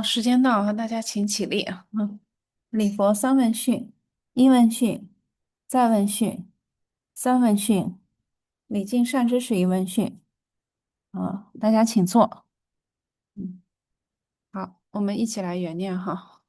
时间到了，大家请起立。礼佛三问讯：一问讯，再问讯，三问讯，礼敬善知识一问讯。大家请坐。嗯，好，我们一起来原念哈。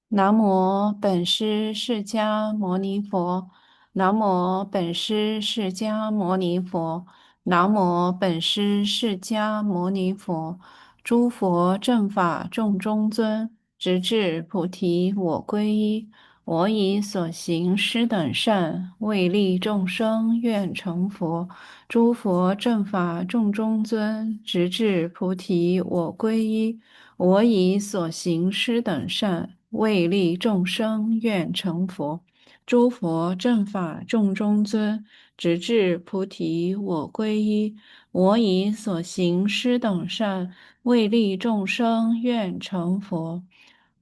南无本师释迦牟尼佛，南无本师释迦牟尼佛，南无本师释迦牟尼佛。诸佛正法众中尊，直至菩提我归依。我以所行施等善，为利众生愿成佛。诸佛正法众中尊，直至菩提我归依。我以所行施等善，为利众生愿成佛。诸佛正法众中尊，直至菩提我归依。我以所行施等善，为利众生愿成佛。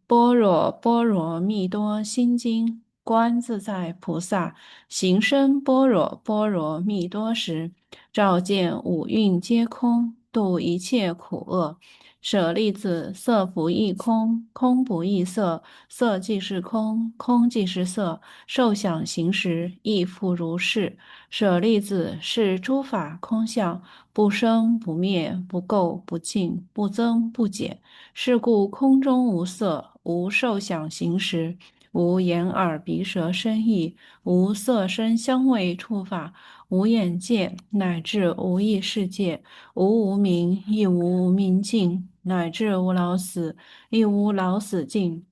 般若波罗蜜多心经，观自在菩萨行深般若波罗蜜多时，照见五蕴皆空，度一切苦厄。舍利子，色不异空，空不异色，色即是空，空即是色，受想行识亦复如是。舍利子，是诸法空相，不生不灭，不垢不净，不增不减。是故空中无色，无受想行识，无眼耳鼻舌身意，无色声香味触法，无眼界，乃至无意识界。无无明，亦无无明尽，乃至无老死，亦无老死尽。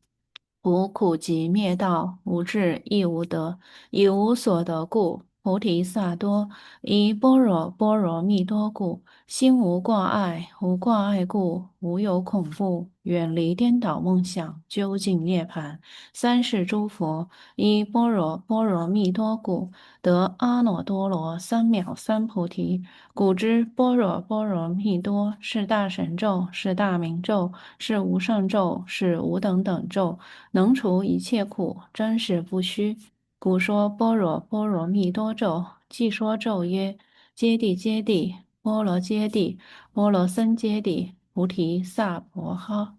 无苦集灭道，无智亦无得，以无所得故，菩提萨埵以般若波罗蜜多故，心无挂碍，无挂碍故，无有恐怖，远离颠倒梦想，究竟涅槃。三世诸佛以般若波罗蜜多故，得阿耨多罗三藐三菩提。古之般若波罗蜜多是大神咒，是大明咒，是无上咒，是无等等咒。能除一切苦，真实不虚。故说般若波罗蜜多咒，即说咒曰：揭谛揭谛，波罗揭谛，波罗僧揭谛，菩提萨婆诃。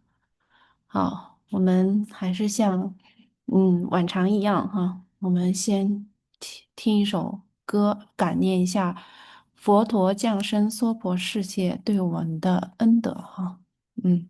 好，我们还是像往常一样哈，我们先听一首歌，感念一下佛陀降生娑婆世界对我们的恩德哈。嗯。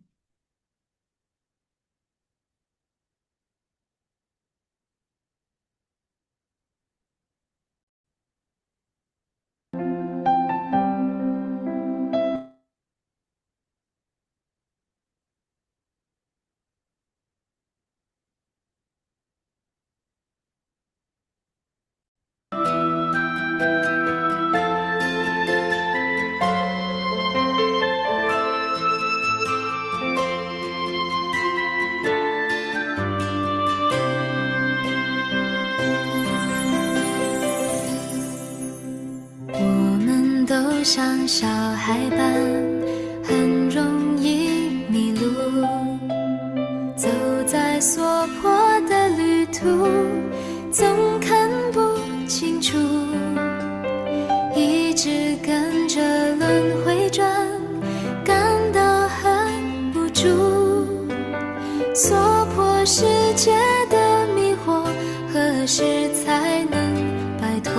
我们都像小孩般，很容易迷路，走在娑婆的旅途，总看不清楚，一直跟着轮回转，感到很无助。娑婆世界的迷惑，何时才能摆脱？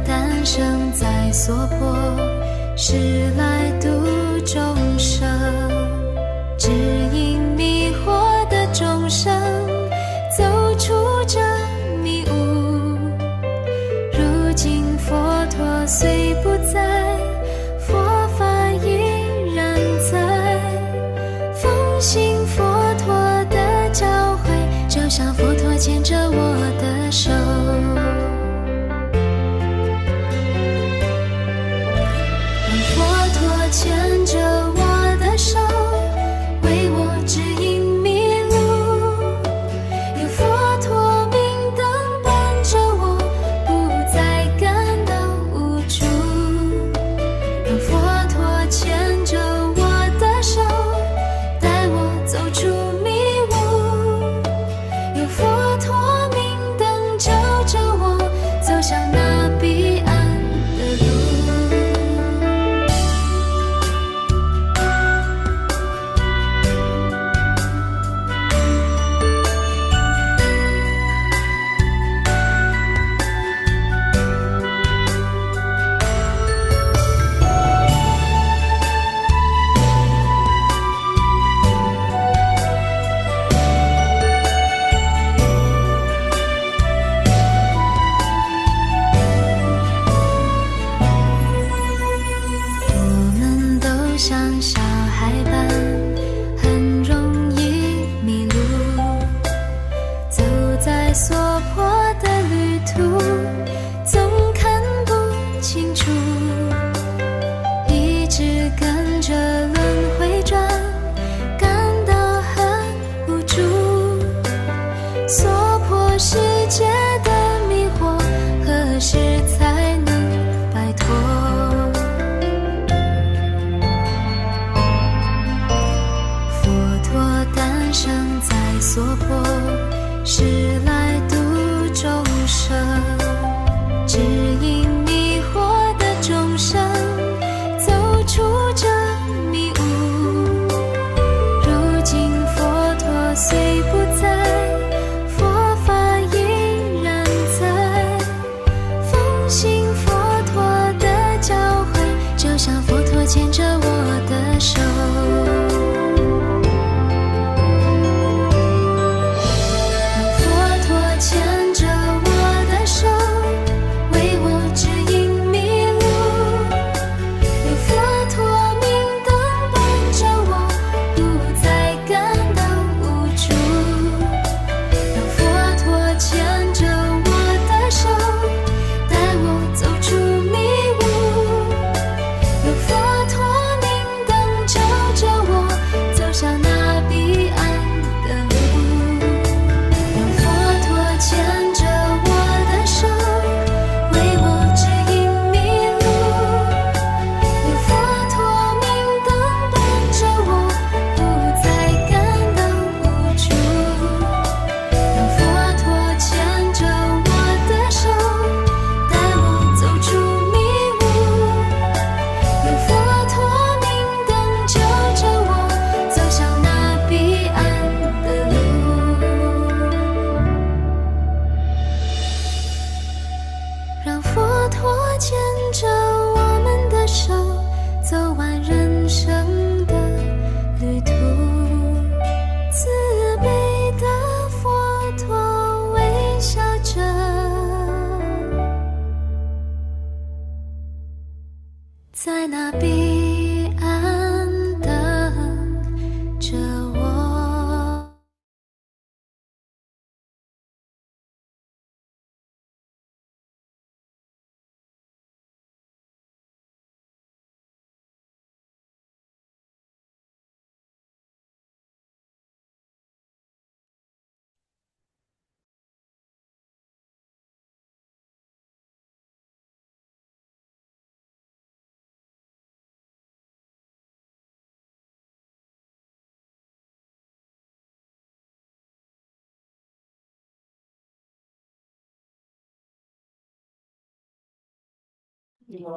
诞生在娑婆，是来度众生，指引迷惑的众生走出这迷雾。如今佛陀虽不在，佛法依然在，奉行佛陀的教诲，就像佛陀牵着我的手。牵着我的手，为我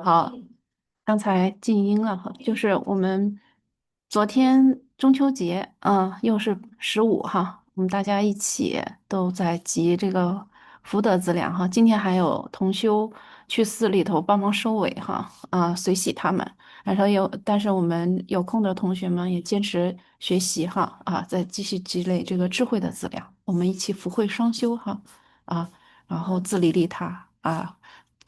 好，刚才静音了哈，就是我们昨天中秋节，又是15哈，我们大家一起都在集这个福德资粮哈。今天还有同修去寺里头帮忙收尾哈，随喜他们。然后但是我们有空的同学们也坚持学习哈，再继续积累这个智慧的资粮，我们一起福慧双修哈，啊。然后自利利他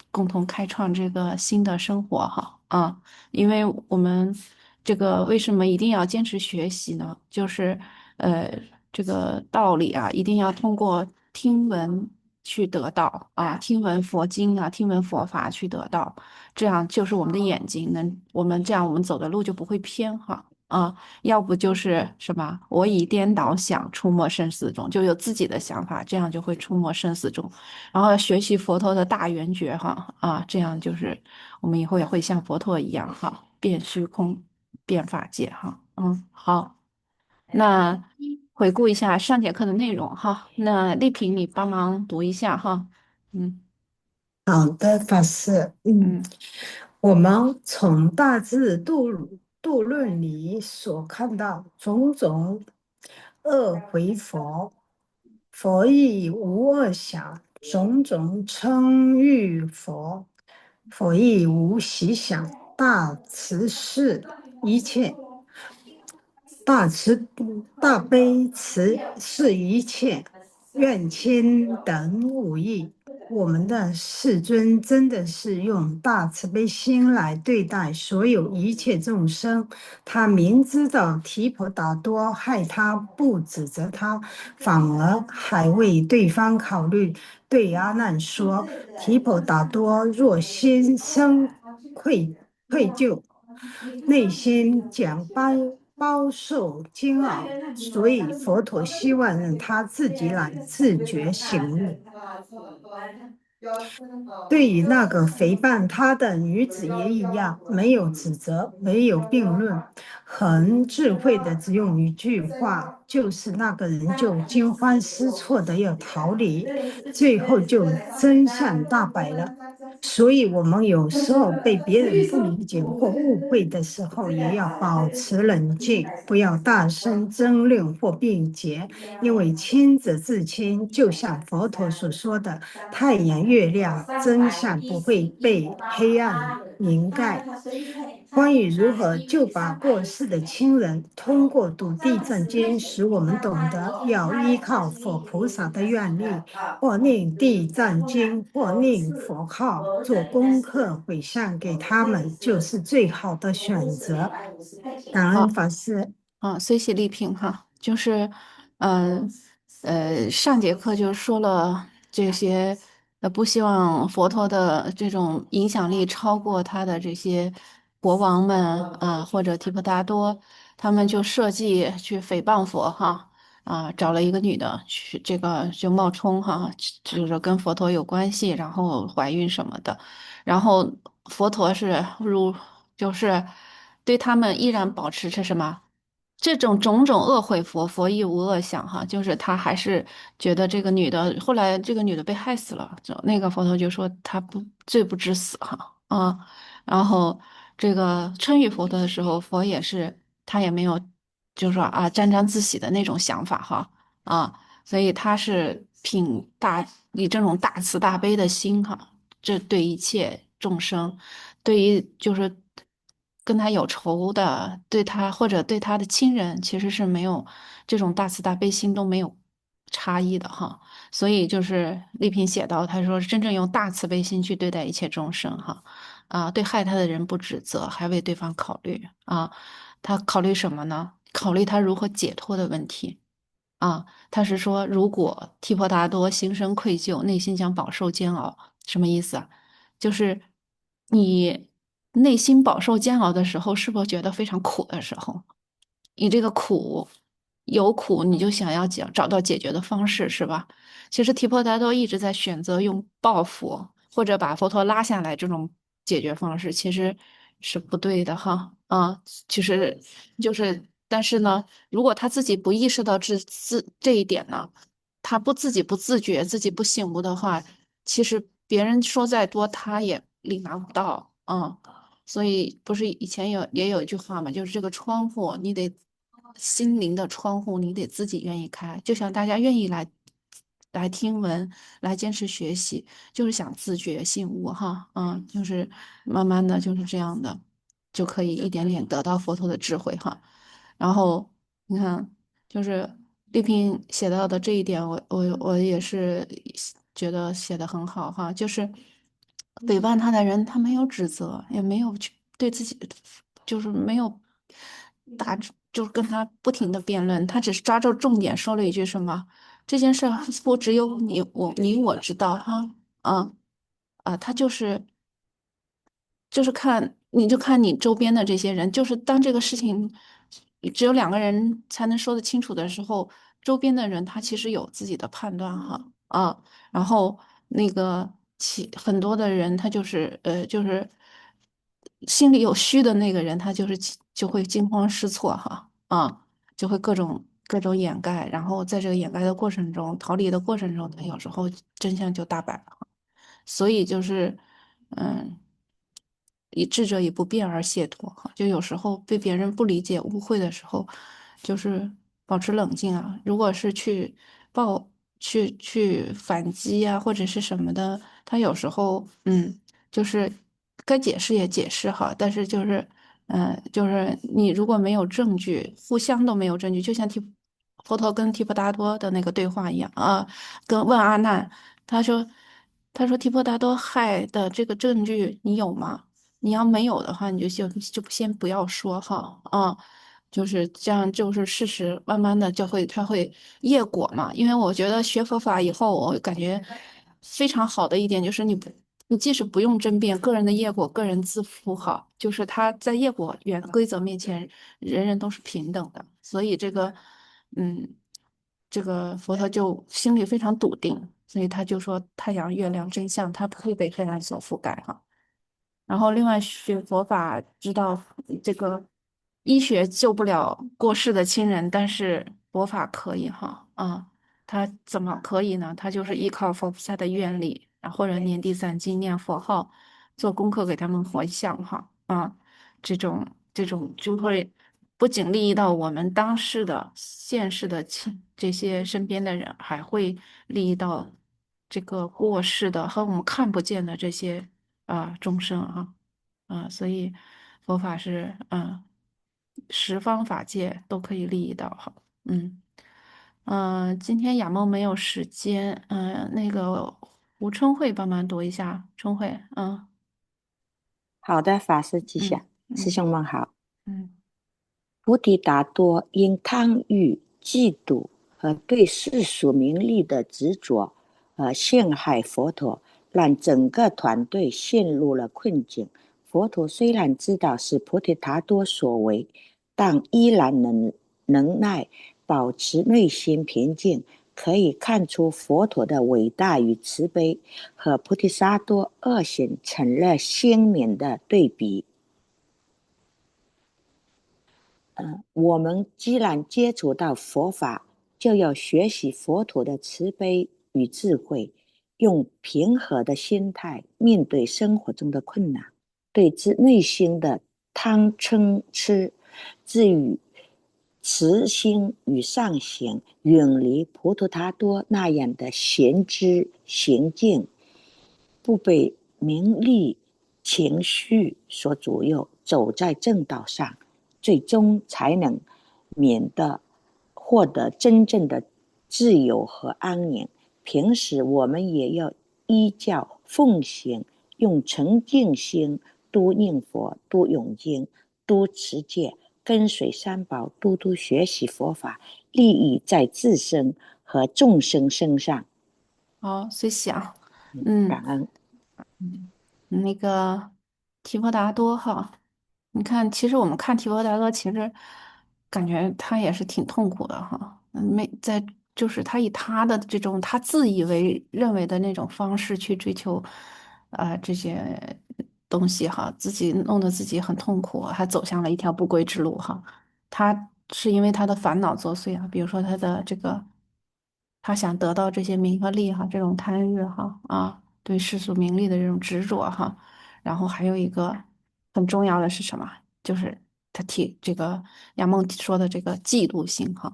共同开创这个新的生活哈因为我们这个为什么一定要坚持学习呢？就是呃这个道理一定要通过听闻去得到听闻佛经听闻佛法去得到，这样就是我们的眼睛能，这样我们走的路就不会偏哈要不就是什么我以颠倒想，出没生死中，就有自己的想法，这样就会出没生死中。然后学习佛陀的大圆觉哈这样就是我们以后也会像佛陀一样哈，变虚空，变法界哈。好，那回顾一下上节课的内容哈。那丽萍你帮忙读一下哈。嗯好的，法师，嗯我们从大智度论里所看到种种恶回佛，佛亦无恶想；种种称誉佛，佛亦无喜想。大慈是一切，大慈大悲慈是一切，愿亲等无异。我们的世尊真的是用大慈悲心来对待所有一切众生。他明知道提婆达多害他，不指责他，反而还为对方考虑，对阿难说：提婆达多若心生愧疚，内心将饱受煎熬，所以佛陀希望让他自己来自觉醒悟。对于那个诽谤他的女子也一样，没有指责，没有辩论，很智慧的只用一句话，就是那个人就惊慌失措的要逃离，最后就真相大白了。所以，我们有时候被别人不理解或误会的时候，也要保持冷静，不要大声争论或辩解，因为清者自清，就像佛陀所说的。太阳、月亮，真相不会被黑暗掩盖。关于如何救拔过世的亲人，通过读《地藏经》，使我们懂得要依靠佛菩萨的愿力，或念《地藏经》，或念佛号，做功课回向给他们，就是最好的选择。感恩好。法师。随喜力品哈，就是，嗯上节课就说了这些，不希望佛陀的这种影响力超过他的这些国王们或者提婆达多，他们就设计去诽谤佛哈找了一个女的去这个就冒充哈，就是跟佛陀有关系，然后怀孕什么的，然后佛陀就是对他们依然保持着什么？这种种种恶毁佛，佛亦无恶想哈，就是他还是觉得这个女的，后来这个女的被害死了，那个佛陀就说他罪不至死哈然后这个称誉佛陀的时候，佛也是他也没有就是说沾沾自喜的那种想法哈所以他是以这种大慈大悲的心哈，这对一切众生。对于就是跟他有仇的，对他或者对他的亲人，其实是没有这种大慈大悲心都没有差异的哈。所以就是丽萍写到，他说真正用大慈悲心去对待一切众生哈对害他的人不指责，还为对方考虑他考虑什么呢？考虑他如何解脱的问题。他是说，如果提婆达多心生愧疚，内心将饱受煎熬，什么意思啊？就是你内心饱受煎熬的时候，是否觉得非常苦的时候？你这个苦有苦，你就想要找到解决的方式，是吧？其实提婆达多一直在选择用报复或者把佛陀拉下来这种解决方式，其实是不对的哈。其实就是，但是呢，如果他自己不意识到这一点呢，他自己不自觉、自己不醒悟的话，其实别人说再多，他也领达不到。嗯，所以不是以前也有一句话嘛，就是这个窗户，你得心灵的窗户，你得自己愿意开。就像大家愿意来听闻，来坚持学习，就是想自觉醒悟哈，就是慢慢的就是这样的，就可以一点点得到佛陀的智慧哈。然后你看，就是丽萍写到的这一点，我也是觉得写的很好哈，就是诽谤他的人，他没有指责，也没有去对自己，就是没有打，就是跟他不停的辩论，他只是抓住重点说了一句什么，这件事儿不只有你我知道哈，啊他就是看你就看你周边的这些人，就是当这个事情只有两个人才能说得清楚的时候，周边的人他其实有自己的判断哈然后那个很多的人他就是心里有虚的那个人，他就会惊慌失措哈就会各种掩盖，然后在这个掩盖的过程中，逃离的过程中，他有时候真相就大白了。所以就是，嗯，以智者以不辩而解脱哈。就有时候被别人不理解、误会的时候，就是保持冷静啊。如果是报去反击啊，或者是什么的，他有时候就是该解释也解释哈，但是就是你如果没有证据，互相都没有证据，就像佛陀跟提婆达多的那个对话一样跟问阿难。他说：提婆达多害的这个证据你有吗？你要没有的话，你就先不要说哈就是这样，就是事实，慢慢的它会业果嘛。因为我觉得学佛法以后，我感觉非常好的一点就是你即使不用争辩，个人的业果，个人自负哈，就是他在业果原规则面前，人人都是平等的。所以嗯，这个佛陀就心里非常笃定，所以他就说太阳、月亮真相，它不会被黑暗所覆盖哈。然后另外学佛法，知道这个医学救不了过世的亲人，但是佛法可以哈他怎么可以呢？他就是依靠佛菩萨的愿力，然后或者念地藏经、念佛号，做功课给他们回向哈这种就会不仅利益到我们当世的现世的这些身边的人，还会利益到这个过世的和我们看不见的这些众生所以佛法是十方法界都可以利益到哈嗯今天亚梦没有时间那个吴春慧帮忙读一下，春慧好的，法师记嗯下，师嗯兄们好。嗯菩提达多因贪欲、嫉妒和对世俗名利的执着，陷害佛陀，让整个团队陷入了困境。佛陀虽然知道是菩提达多所为，但依然能耐保持内心平静，可以看出佛陀的伟大与慈悲和菩提萨多恶行成了鲜明的对比。我们既然接触到佛法，就要学习佛陀的慈悲与智慧，用平和的心态面对生活中的困难，对自内心的贪嗔痴，至于慈心与善行，远离菩提达多那样的贤知行径，不被名利情绪所左右，走在正道上，最终才能获得真正的自由和安宁。平时我们也要依教奉行，用沉静心多念佛、多咏经、多持戒，跟随三宝，多多学习佛法，利益在自身和众生身上。好，谢谢嗯。感恩。那个提婆达多哈，你看，其实我们看提婆达多，其实感觉他也是挺痛苦的哈。没在，就是他以他的这种他自以为认为的那种方式去追求这些东西哈，自己弄得自己很痛苦，还走向了一条不归之路哈。他是因为他的烦恼作祟啊，比如说他的这个，他想得到这些名和利哈，这种贪欲哈对世俗名利的这种执着哈。然后还有一个很重要的是什么？就是他提这个杨梦说的这个嫉妒心哈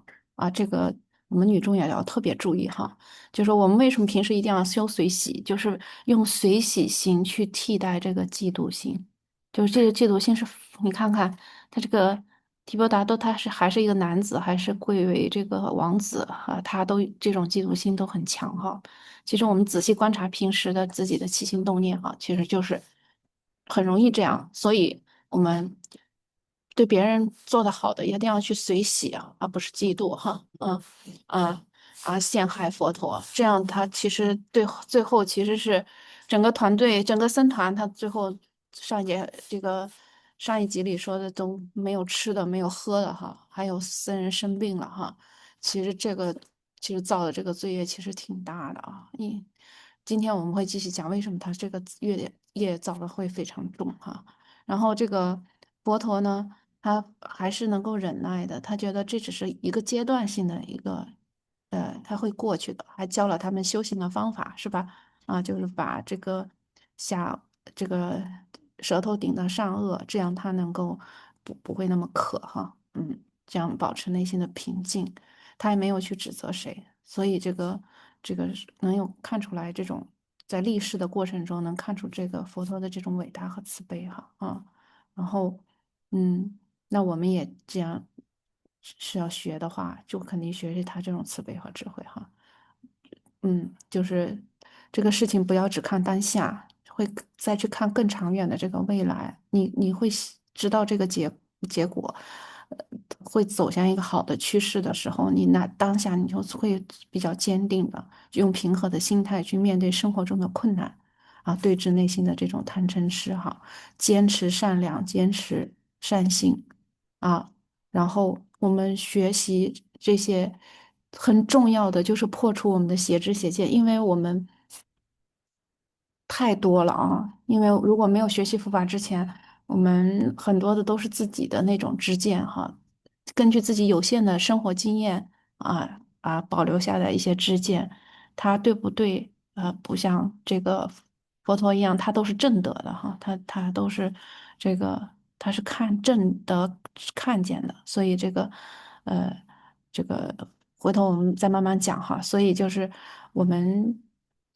这个我们女中也要特别注意哈。就是我们为什么平时一定要修随喜，就是用随喜心去替代这个嫉妒心。就是这个嫉妒心是，你看看他这个提婆达多，他还是一个男子，还是贵为这个王子他都这种嫉妒心都很强哈。其实我们仔细观察平时的自己的起心动念哈，其实就是很容易这样，所以我们对别人做的好的一定要去随喜而不是嫉妒哈。啊陷害佛陀，这样他其实最后其实是整个团队整个僧团，他最后上一集里说的都没有吃的没有喝的哈，还有僧人生病了哈。其实其实造的这个罪业其实挺大的啊。今天我们会继续讲为什么他这个业造的会非常重哈。然后这个佛陀呢，他还是能够忍耐的，他觉得这只是一个阶段性的一个，他会过去的，还教了他们修行的方法，是吧？就是把下这个舌头顶到上颚，这样他能够不会那么渴哈。这样保持内心的平静。他也没有去指责谁，所以这个是能有看出来这种在历世的过程中能看出这个佛陀的这种伟大和慈悲然后嗯，那我们也这样是要学的话，就肯定学习他这种慈悲和智慧哈。就是这个事情不要只看当下，会再去看更长远的这个未来，你会知道这个结果，呃会走向一个好的趋势的时候，当下你就会比较坚定的，用平和的心态去面对生活中的困难对峙内心的这种贪嗔痴坚持善良，坚持善行啊。然后我们学习这些很重要的就是破除我们的邪知邪见，因为我们太多了因为如果没有学习佛法之前，我们很多的都是自己的那种知见根据自己有限的生活经验保留下的一些知见，它对不对？不像这个佛陀一样，他都是正德的他都是这个他是看正德看见的，所以呃这个回头我们再慢慢讲所以就是我们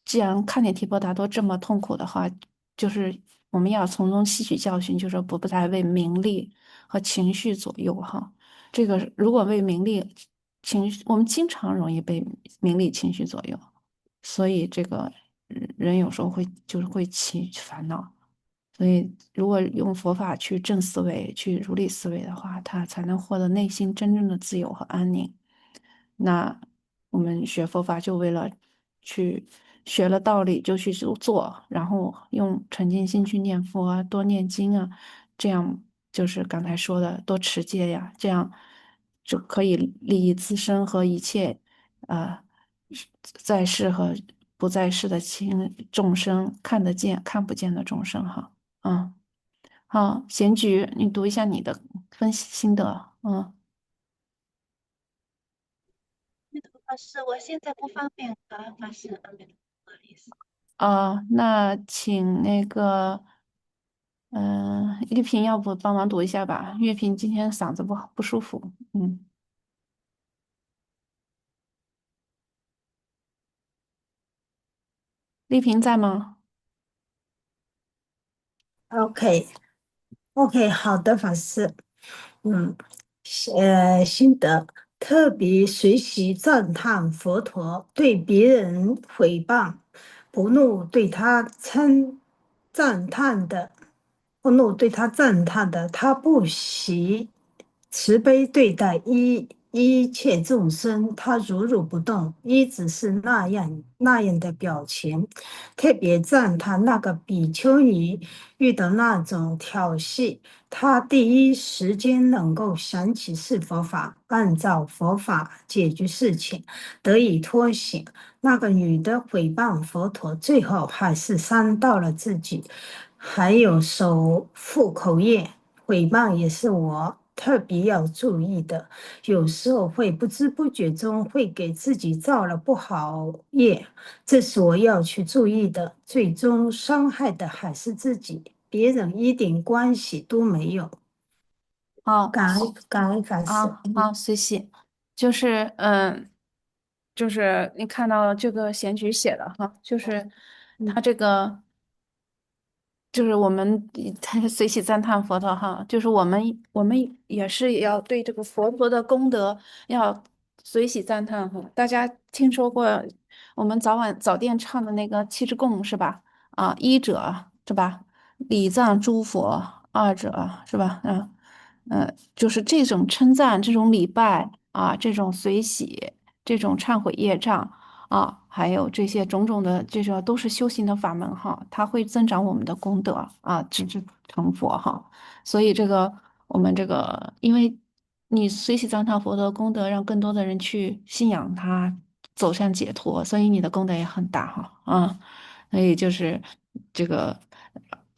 既然看见提婆达多这么痛苦的话，就是我们要从中吸取教训，就是不再为名利和情绪左右这个如果为名利情绪，我们经常容易被名利情绪左右，所以这个人有时候会起烦恼。所以，如果用佛法去正思维、去如理思维的话，他才能获得内心真正的自由和安宁。那我们学佛法就为了去学了道理就去做，然后用纯净心去念佛多念经这样就是刚才说的多持戒呀，这样就可以利益自身和一切呃在世和不在世的众生，看得见看不见的众生嗯，好，贤菊，你读一下你的分析心得。法师，我现在不方便法师，不好意思。那请玉萍要不帮忙读一下吧？玉萍今天嗓子不舒服。丽萍在吗？OK，好的，法师。嗯，心得特别学习赞叹佛陀，对别人诽谤不怒，赞叹的不怒，对他赞叹的，他不喜慈悲对待一切众生，他如如不动，一直是那样的表情。特别赞叹那个比丘尼遇到那种挑衅，他第一时间能够想起是佛法，按照佛法解决事情，得以脱险。那个女的诽谤佛陀，最后还是伤到了自己。还有手复口业，诽谤也是我特别要注意的。有时候会不知不觉中会给自己造了不好业，这是我要去注意的。最终伤害的还是自己。别人一点关系都没有。好。感恩法师。好，随喜，就是就是你看到这个贤菊写的哈，就是他嗯这个。就是我们他随喜赞叹佛陀哈，就是我们也是要对这个佛陀的功德要随喜赞叹哈。大家听说过我们早殿唱的那个七支供是吧？啊，一者是吧？礼赞诸佛，二者是吧？就是这种称赞、这种礼拜啊，这种随喜、这种忏悔业障。啊，还有这些种种的，这个都是修行的法门哈，它会增长我们的功德啊，直至成佛哈。所以这个我们这个，因为你随喜赞叹佛的功德，让更多的人去信仰他，走向解脱，所以你的功德也很大哈啊。所以就是这个，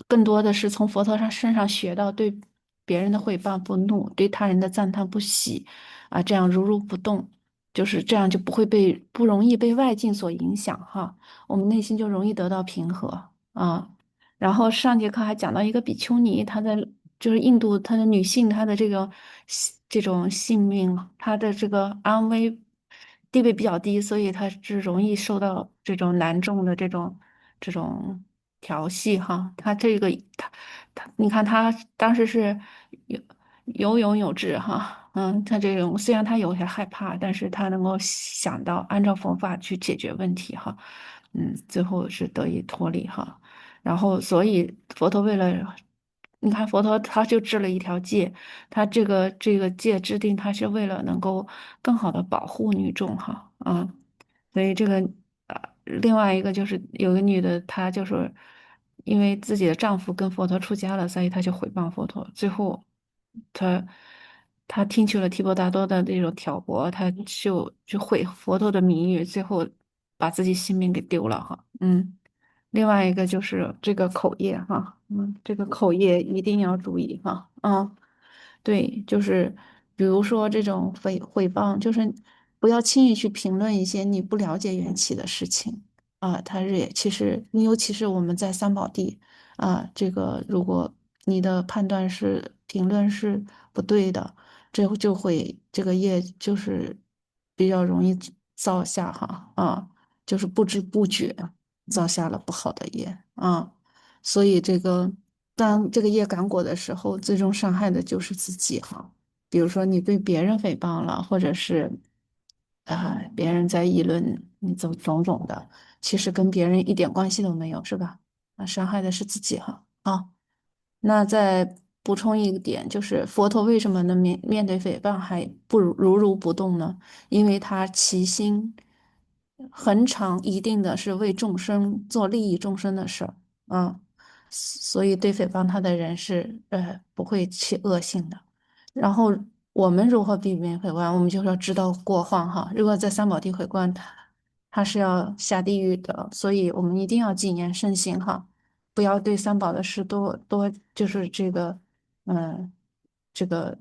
更多的是从佛陀身上学到对别人的毁谤不怒，对他人的赞叹不喜啊，这样如如不动。就是这样就不容易被外境所影响哈，我们内心就容易得到平和啊。然后上节课还讲到一个比丘尼，她的就是印度她的女性，她的这种性命，她的这个安危地位比较低，所以她是容易受到这种男众的这种调戏哈。她这个你看她当时是有有勇有志哈，他这种虽然他有些害怕，但是他能够想到按照佛法去解决问题哈，最后是得以脱离哈。然后，所以佛陀为了，你看佛陀他就制了一条戒，他这个戒制定，他是为了能够更好的保护女众哈，所以这个另外一个就是有个女的，她就是因为自己的丈夫跟佛陀出家了，所以她就毁谤佛陀。最后，她她听取了提婆达多的这种挑拨，她就毁佛陀的名誉，最后把自己性命给丢了哈。另外一个就是这个口业哈，这个口业一定要注意哈，对，就是比如说这种诽谤，就是不要轻易去评论一些你不了解缘起的事情啊。它是也其实，尤其是我们在三宝地啊，这个如果你的判断是评论是不对的，这就会这个业就是比较容易造下哈就是不知不觉造下了不好的业啊。所以这个当这个业感果的时候，最终伤害的就是自己哈。比如说你对别人诽谤了，或者是别人在议论你种种的，其实跟别人一点关系都没有，是吧？伤害的是自己哈。那再补充一点，就是佛陀为什么能面对诽谤还不如不动呢？因为他其心恒常一定的是为众生做利益众生的事儿啊，所以对诽谤他的人是不会起恶性的。然后我们如何避免毁谤？我们就是要知道过患哈。如果在三宝地毁谤，他是要下地狱的，所以我们一定要谨言慎行哈。不要对三宝的事多就是这个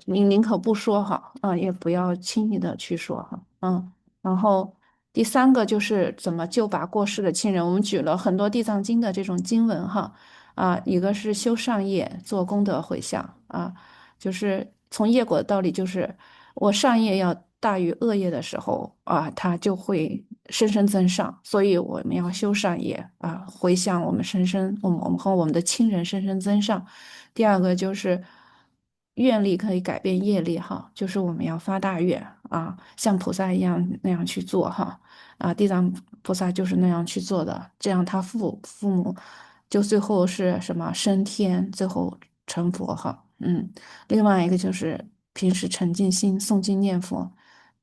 你宁可不说哈，也不要轻易的去说哈，然后第三个就是怎么救拔过世的亲人，我们举了很多地藏经的这种经文哈，一个是修善业做功德回向就是从业果的道理就是我善业要大于恶业的时候它就会深深增上，所以我们要修善业回向我们和我们的亲人深深增上。第二个就是愿力可以改变业力哈，就是我们要发大愿像菩萨一样那样去做哈地藏菩萨就是那样去做的，这样他父母就最后是什么升天，最后成佛哈。另外一个就是平时沉静心诵经念佛，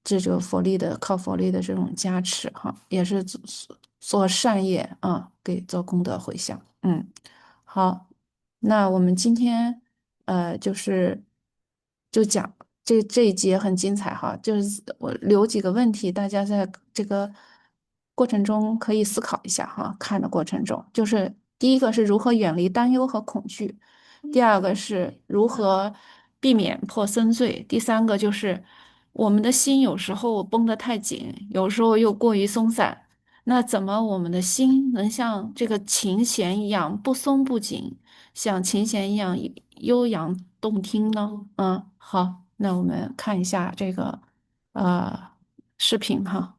这个靠佛力的这种加持哈，也是做善业给做功德回向。好，那我们今天就讲这一节很精彩哈，就是我留几个问题，大家在这个过程中可以思考一下哈。看的过程中，就是第一个是如何远离担忧和恐惧，第二个是如何避免破森罪，第三个就是我们的心有时候绷得太紧，有时候又过于松散。那怎么我们的心能像这个琴弦一样不松不紧，像琴弦一样悠扬动听呢？好，那我们看一下这个呃视频哈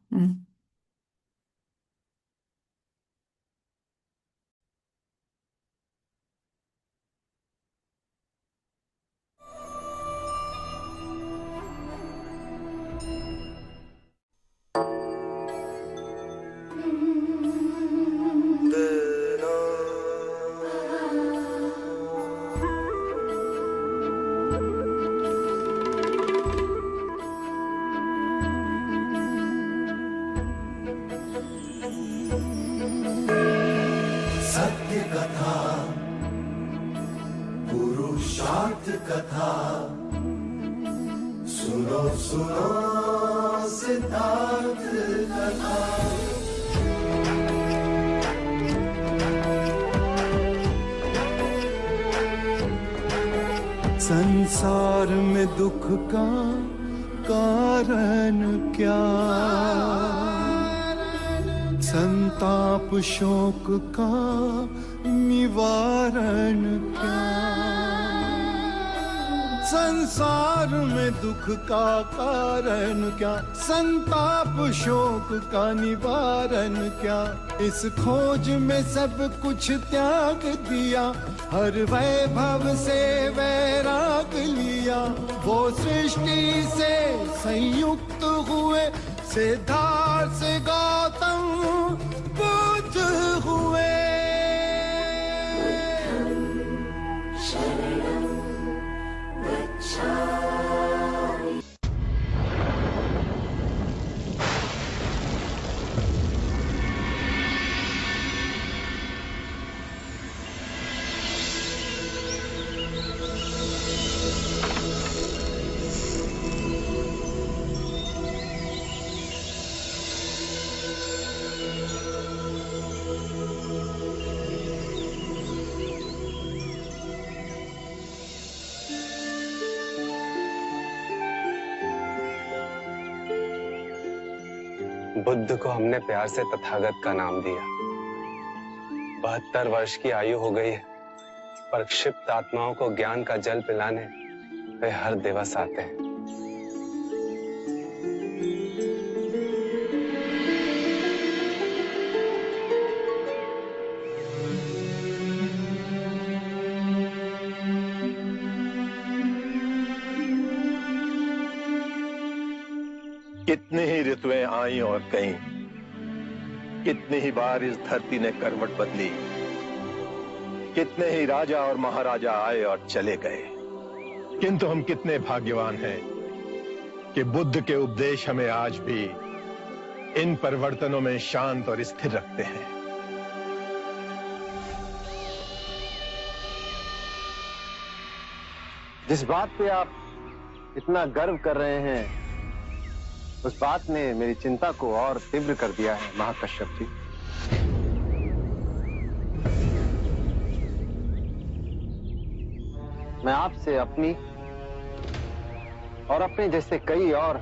，सत्य कथा पुरुषार्थ कथा सुनो सुनो सिद्धार्थ कथा संसार में दुख का कारण क्या, संताप शोक का निवारण क्या। संसार में दुख का कारण क्या, संताप शोक का निवारण क्या। इस खोज में सब कुछ त्याग दिया, हर वैभव से वैराग लिया। वो सृष्टि से संयुक्त हुए, सिद्धार्थ से गौतम बुद्ध हुए। बुद्ध को हमने प्यार से तथागत का नाम दिया। 72 वर्ष की आयु हो गई है, पर क्षिप्त आत्माओं को ज्ञान का जल पिलाने वे हर दिवस आते हैं। कितनी ही ऋतुएं आई और गईं, कितनी ही बार इस धरती ने करवट बदली, कितने ही राजा और महाराजा आए और चले गए, किंतु हम कितने भाग्यवान हैं कि बुद्ध के उपदेश हमें आज भी इन परिवर्तनों में शांत और स्थिर रखते हैं। जिस बात पे आप इतना गर्व कर रहे हैं, उस बात ने मेरी चिंता को और तीव्र कर दिया है महाकश्यप जी। मैं आपसे अपनी और अपने जैसे कई और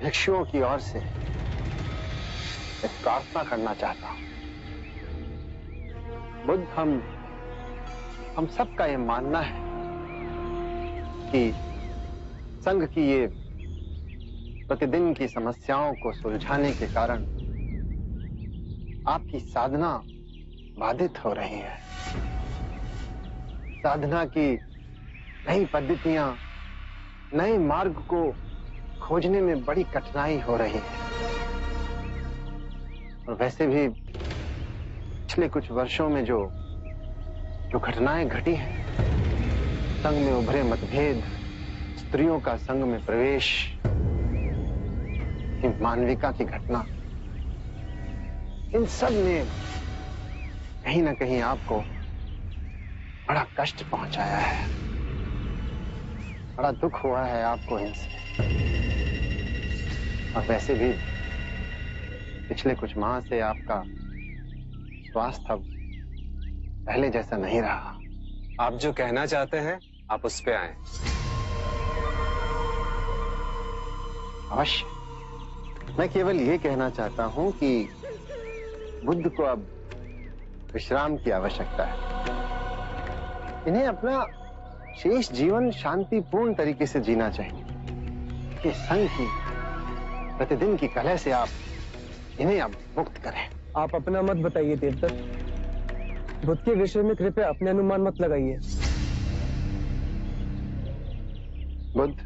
भिक्षुओं की ओर से एक प्रार्थना करना चाहता हूं। बुद्ध, हम सबका यह मानना है कि संघ की ये प्रतिदिन की समस्याओं को सुलझाने के कारण आपकी साधना बाधित हो रही है। साधना की नई पद्धतियां, नए मार्ग को खोजने में बड़ी कठिनाई हो रही है। और वैसे भी पिछले कुछ वर्षों में जो घटनाएं घटी हैं, संघ में उभरे मतभेद, स्त्रियों का संघ में प्रवेश, मानविका की घटना, इन सब ने कहीं ना कहीं आपको बड़ा कष्ट पहुंचाया है, बड़ा दुख हुआ है आपको इनसे। और वैसे भी पिछले कुछ माह से आपका स्वास्थ्य अब पहले जैसा नहीं रहा। आप जो कहना चाहते हैं, आप उस पे आए। अवश्य। मैं केवल ये कहना चाहता हूं कि बुद्ध को अब विश्राम की आवश्यकता है। इन्हें अपना शेष जीवन शांतिपूर्ण तरीके से जीना चाहिए। ये संघ की प्रतिदिन की कलह से आप इन्हें अब मुक्त करें। आप अपना मत बताइए तीर्थक, बुद्ध के विषय में कृपया अपने अनुमान मत लगाइए। बुद्ध,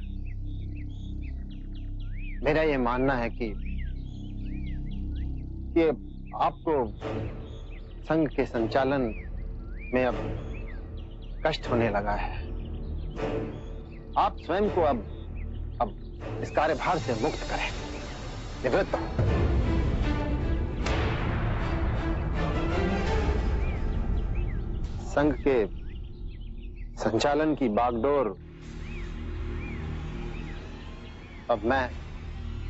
मेरा ये मानना है कि आपको संघ के संचालन में अब कष्ट होने लगा है। आप स्वयं को अब इस कार्यभार से मुक्त करें, निवृत्त हो। संघ के संचालन की बागडोर अब मैं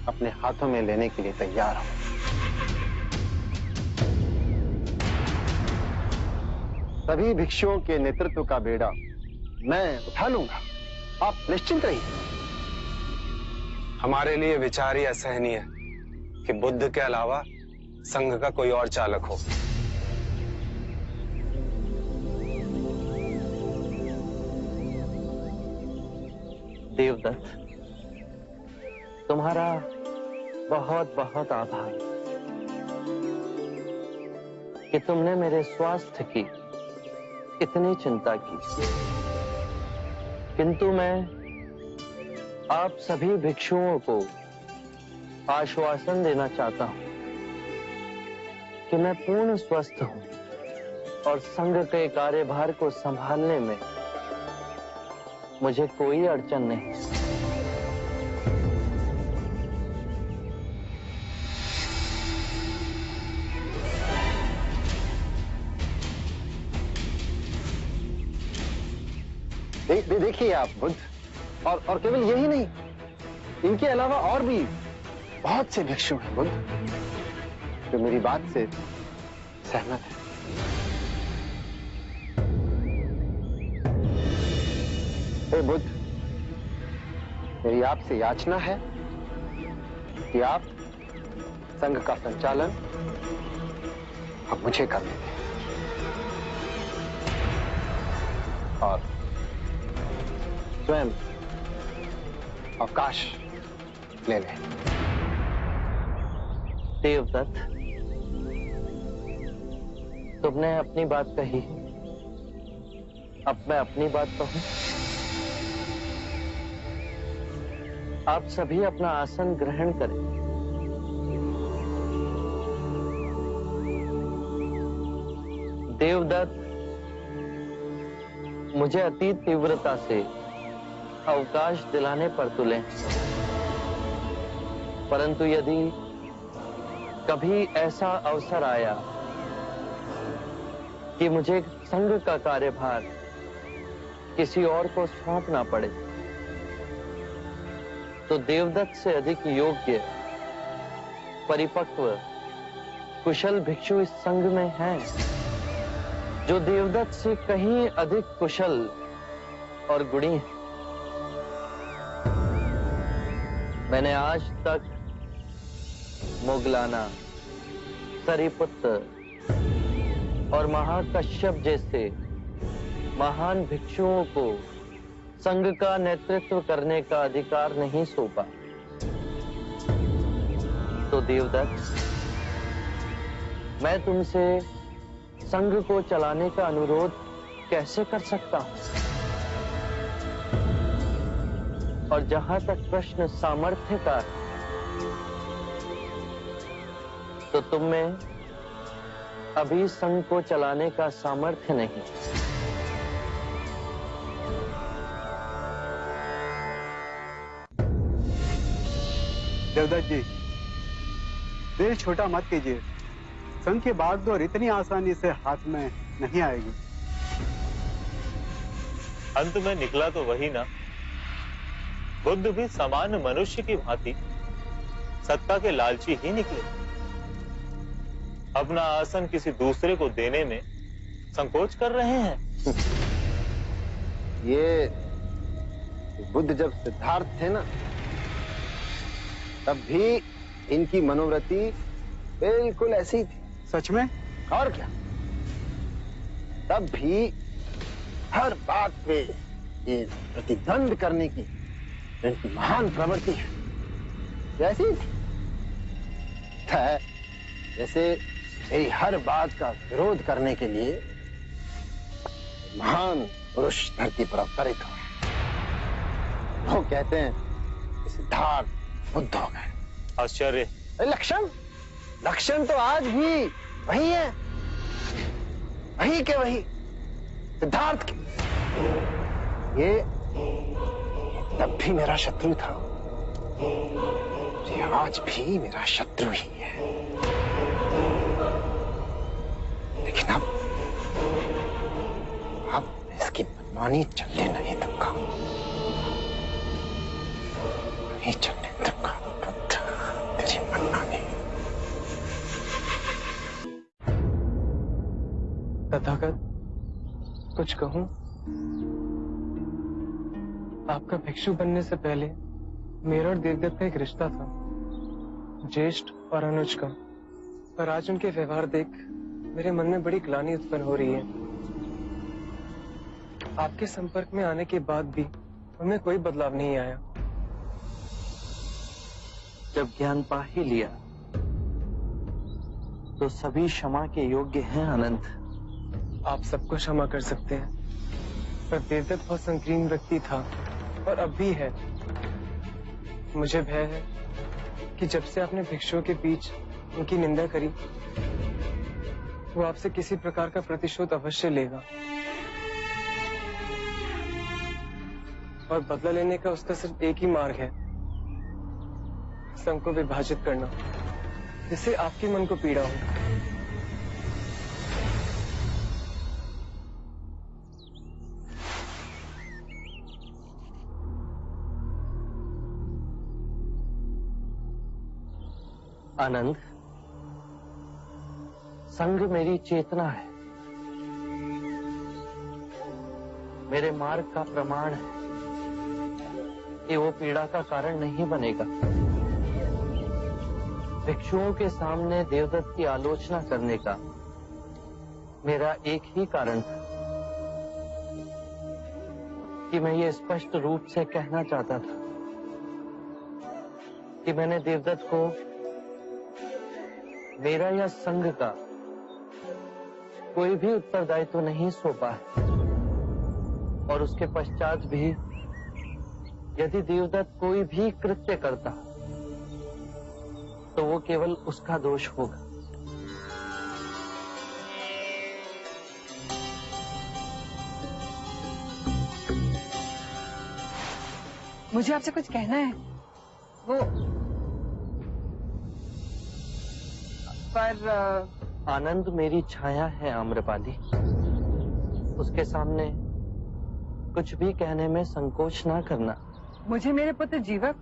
अपने हाथों में लेने के लिए तैयार हूं। सभी भिक्षुओं के नेतृत्व का बेड़ा मैं उठा लूंगा, आप निश्चिंत रहिए। हमारे लिए विचार ही असहनीय है कि बुद्ध के अलावा संघ का कोई और चालक हो। देवदत्त, तुम्हारा बहुत बहुत आभार कि तुमने मेरे स्वास्थ्य की इतनी चिंता की। किंतु मैं आप सभी भिक्षुओं को आश्वासन देना चाहता हूं कि मैं पूर्ण स्वस्थ हूं और संघ के कार्यभार को संभालने में मुझे कोई अड़चन नहीं। देखिए आप बुद्ध, और केवल यही नहीं, इनके अलावा और भी बहुत से भिक्षु हैं बुद्ध जो मेरी बात से सहमत है। हे बुद्ध, मेरी आपसे याचना है कि आप संघ का संचालन अब मुझे करने दें और स्वयं अवकाश ले लें। देवदत्त, तुमने अपनी बात कही, अब मैं अपनी बात कहूं। आप सभी अपना आसन ग्रहण करें। देवदत्त, मुझे अति तीव्रता से अवकाश दिलाने पर तुले, परंतु यदि कभी ऐसा अवसर आया कि मुझे संघ का कार्यभार किसी और को सौंपना पड़े, तो देवदत्त से अधिक योग्य, परिपक्व, कुशल भिक्षु इस संघ में हैं, जो देवदत्त से कहीं अधिक कुशल और गुणी हैं। मैंने आज तक मुगलाना, सरिपुत्र और महाकश्यप जैसे महान भिक्षुओं को संघ का नेतृत्व करने का अधिकार नहीं सौंपा। तो देवदत्त, मैं तुमसे संघ को चलाने का अनुरोध कैसे कर सकता हूं? और जहां तक प्रश्न सामर्थ्य का है, तो तुम में अभी संघ को चलाने का सामर्थ्य नहीं। देवदत्त जी, दिल छोटा मत कीजिए। संघ की बागडोर इतनी आसानी से हाथ में नहीं आएगी। अंत में निकला तो वही ना। बुद्ध भी सामान्य मनुष्य की भांति सत्ता के लालची ही निकले। अपना आसन किसी दूसरे को देने में संकोच कर रहे हैं। ये बुद्ध जब सिद्धार्थ थे ना, तब भी इनकी मनोवृत्ति बिल्कुल ऐसी थी। सच में? और क्या, तब भी हर बात पे ये प्रतिद्वंद करने की इनकी महान प्रवृत्ति है, जैसी है जैसे यही हर बात का विरोध करने के लिए महान पुरुष धरती पर अवतरित हुए। वो कहते हैं सिद्धार्थ बुद्ध हो गए। आश्चर्य। लक्षण तो आज भी वही है, वही के वही सिद्धार्थ के। ये तब भी मेरा शत्रु था, ये आज भी मेरा शत्रु ही है, लेकिन अब इसकी मनमानी चलने नहीं दूंगा, नहीं चलने दूंगा बुद्ध तेरी मनमानी। तथागत, कुछ कहूं? आपका भिक्षु बनने से पहले मेरा और देवदत्त का एक रिश्ता था, ज्येष्ठ और अनुज का, पर आज उनके व्यवहार देख मेरे मन में बड़ी ग्लानि उत्पन्न हो रही है। आपके संपर्क में आने के बाद भी उनमें कोई बदलाव नहीं आया। जब ज्ञान पा ही लिया तो सभी क्षमा के योग्य हैं अनंत। आप सबको क्षमा कर सकते हैं, पर देवदत्त बहुत संकीर्ण व्यक्ति था और अब भी है। मुझे भय है कि जब से आपने भिक्षुओं के बीच उनकी निंदा करी, वो आपसे किसी प्रकार का प्रतिशोध अवश्य लेगा और बदला लेने का उसका सिर्फ एक ही मार्ग है, संघ को विभाजित करना, जिससे आपके मन को पीड़ा हो। आनंद, संग मेरी चेतना है, मेरे मार्ग का प्रमाण है कि वो पीड़ा का कारण नहीं बनेगा। भिक्षुओं के सामने देवदत्त की आलोचना करने का मेरा एक ही कारण था कि मैं ये स्पष्ट रूप से कहना चाहता था कि मैंने देवदत्त को मेरा या संघ का कोई भी उत्तरदायित्व नहीं सौंपा है, और उसके पश्चात भी यदि देवदत्त कोई भी कृत्य करता तो वो केवल उसका दोष होगा। मुझे आपसे कुछ कहना है। वो पर आनंद मेरी छाया है आम्रपाली, उसके सामने कुछ भी कहने में संकोच ना करना। मुझे मेरे पुत्र जीवक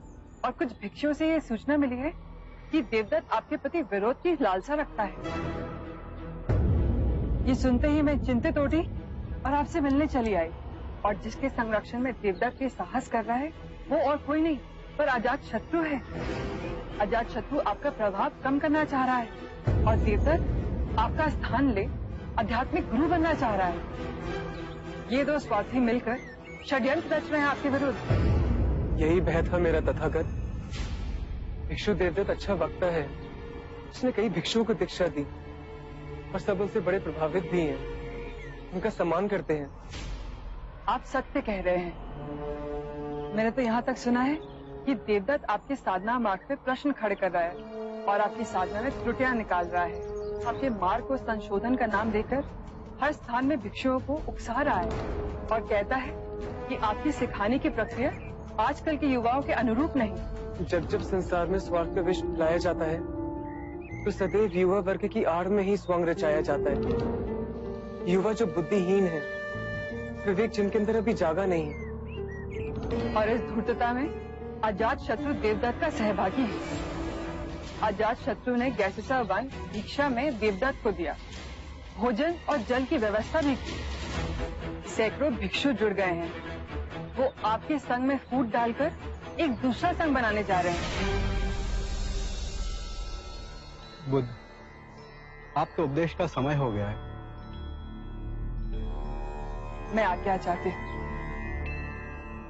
और कुछ भिक्षुओं से ये सूचना मिली है कि देवदत्त आपके प्रति विरोध की लालसा रखता है। ये सुनते ही मैं चिंतित उठी और आपसे मिलने चली आई, और जिसके संरक्षण में देवदत्त ये साहस कर रहा है वो और कोई नहीं पर अजात शत्रु है। अजात शत्रु आपका प्रभाव कम करना चाह रहा है और देवदत्त आपका स्थान ले आध्यात्मिक गुरु बनना चाह रहा है। ये दो स्वार्थी मिलकर षड्यंत्र रच रहे हैं आपके विरुद्ध। यही भय था मेरा तथागत। भिक्षु देवदत्त अच्छा वक्ता है, उसने कई भिक्षुओं को दीक्षा दी और सब उनसे बड़े प्रभावित भी हैं, उनका सम्मान करते हैं। आप सत्य कह रहे हैं। मैंने तो यहाँ तक सुना है कि देवदत्त आपके साधना मार्ग पे प्रश्न खड़े कर रहा है और आपकी साधना में त्रुटियां निकाल रहा है। आपके मार्ग को संशोधन का नाम देकर हर स्थान में भिक्षुओं को उकसा रहा है और कहता है कि आपकी सिखाने की प्रक्रिया आजकल के युवाओं के अनुरूप नहीं। जब जब संसार में स्वार्थ का विष लाया जाता है तो सदैव युवा वर्ग की आड़ में ही स्वांग रचाया जाता है। युवा जो बुद्धिहीन है, विवेक जिनके अंदर अभी जागा नहीं, और इस धूर्तता में अजात शत्रु देवदत्त का सहभागी है। अजात शत्रु ने गैसेसा वन दीक्षा में देवदत्त को दिया, भोजन और जल की व्यवस्था भी की। सैकड़ों भिक्षु जुड़ गए हैं। वो आपके संग में फूट डालकर एक दूसरा संघ बनाने जा रहे हैं। बुद्ध, आपके उपदेश का समय हो गया है। मैं आज्ञा चाहती हूँ।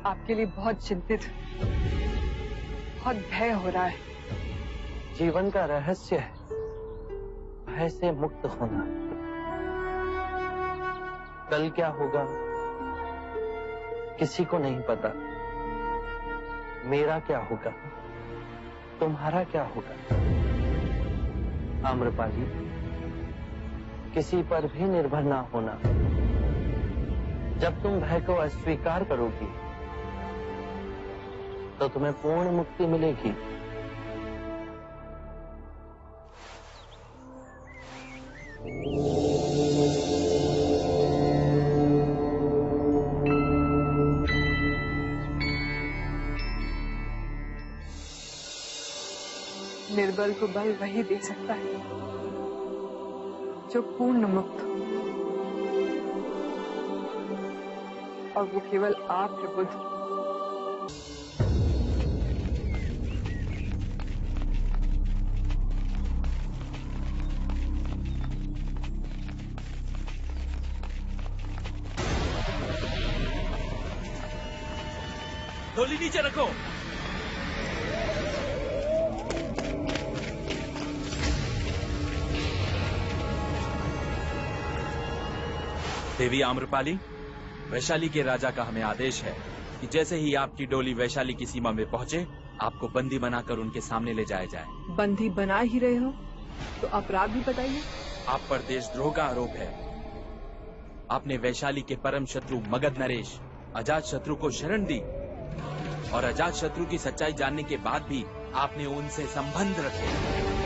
आपके लिए बहुत चिंतित, बहुत भय हो रहा है। जीवन का रहस्य है भय से मुक्त होना। कल क्या होगा किसी को नहीं पता। मेरा क्या होगा, तुम्हारा क्या होगा। आम्रपाली, किसी पर भी निर्भर ना होना। जब तुम भय को अस्वीकार करोगी तो तुम्हें पूर्ण मुक्ति मिलेगी। निर्बल को बल वही दे सकता है जो पूर्ण मुक्त हो, और वो केवल आप प्रबुद्ध। डोली नीचे रखो। देवी आम्रपाली, वैशाली के राजा का हमें आदेश है कि जैसे ही आपकी डोली वैशाली की सीमा में पहुंचे, आपको बंदी बनाकर उनके सामने ले जाया जाए। बंदी बना ही रहे हो तो अपराध भी बताइए। आप पर देशद्रोह का आरोप है। आपने वैशाली के परम शत्रु मगध नरेश अजात शत्रु को शरण दी, और अजात शत्रु की सच्चाई जानने के बाद भी आपने उनसे संबंध रखे।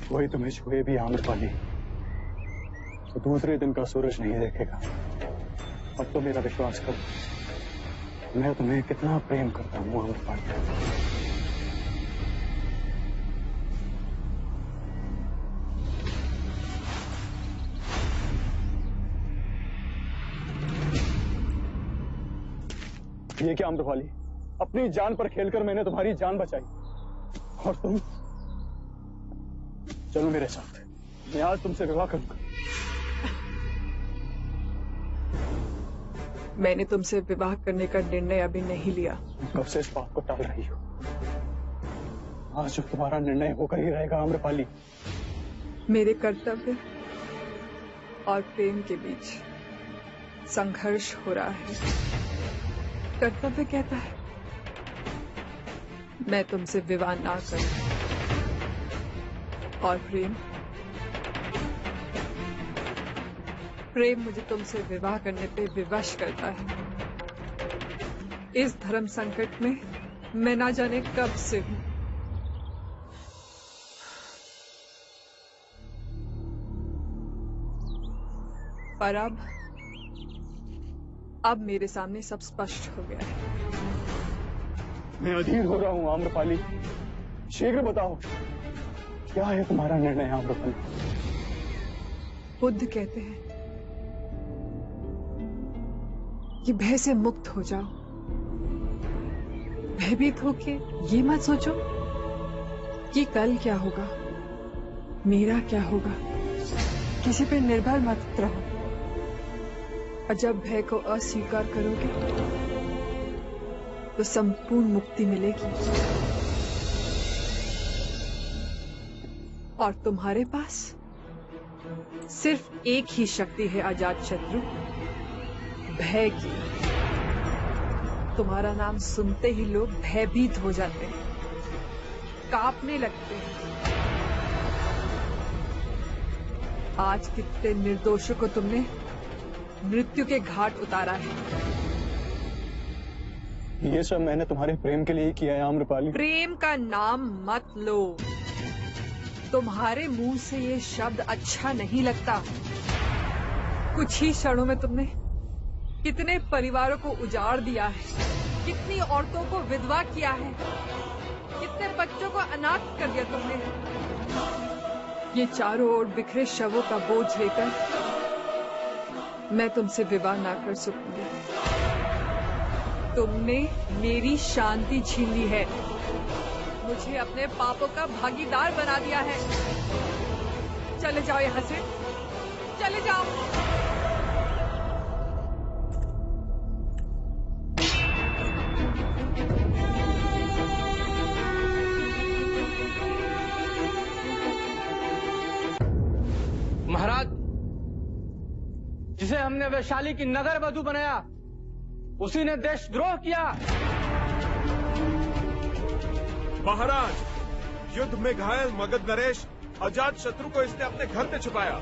कोई तुम्हें छुए भी आम्रपाली तो दूसरे दिन का सूरज नहीं देखेगा। अब तो मेरा विश्वास करो, मैं तुम्हें कितना प्रेम करता हूँ आम्रपाली। ये क्या आम्रपाली, अपनी जान पर खेलकर मैंने तुम्हारी जान बचाई, और तुम चलो मेरे साथ, मैं आज तुमसे विवाह करूंगा। मैंने तुमसे विवाह करने का निर्णय अभी नहीं लिया। कब से इस बात को टाल रही हो? आज जो तुम्हारा निर्णय होकर ही रहेगा आम्रपाली। मेरे कर्तव्य और प्रेम के बीच संघर्ष हो रहा है। कर्तव्य कहता है मैं तुमसे विवाह ना करूं, और प्रेम मुझे तुमसे विवाह करने पे विवश करता है। इस धर्म संकट में मैं ना जाने कब से हूं। पर अब मेरे सामने सब स्पष्ट हो गया है। मैं अधीर हो रहा हूं आम्रपाली, शीघ्र बताओ क्या है तुम्हारा निर्णय आम्रपाली? बुद्ध कहते हैं कि भय से मुक्त हो जाओ। भयभीत होके ये मत सोचो कि कल क्या होगा, मेरा क्या होगा। किसी पे निर्भर मत रहो, और जब भय को अस्वीकार करोगे तो संपूर्ण मुक्ति मिलेगी। और तुम्हारे पास सिर्फ एक ही शक्ति है अजात शत्रु, भय की। तुम्हारा नाम सुनते ही लोग भयभीत हो जाते हैं, कांपने लगते हैं। आज कितने निर्दोषों को तुमने मृत्यु के घाट उतारा है। ये सब मैंने तुम्हारे प्रेम के लिए ही किया है आम्रपाली। प्रेम का नाम मत लो। तुम्हारे मुंह से ये शब्द अच्छा नहीं लगता। कुछ ही क्षणों में तुमने कितने परिवारों को उजाड़ दिया है, कितनी औरतों को विधवा किया है, कितने बच्चों को अनाथ कर दिया तुमने। ये चारों ओर बिखरे शवों का बोझ लेकर मैं तुमसे विवाह ना कर सकूंगी। तुमने मेरी शांति छीन ली है, मुझे अपने पापों का भागीदार बना दिया है। चले जाओ यहाँ से, चले जाओ। महाराज, जिसे हमने वैशाली की नगर वधू बनाया, उसी ने देशद्रोह किया। महाराज, युद्ध में घायल मगध नरेश अजात शत्रु को इसने अपने घर में छुपाया।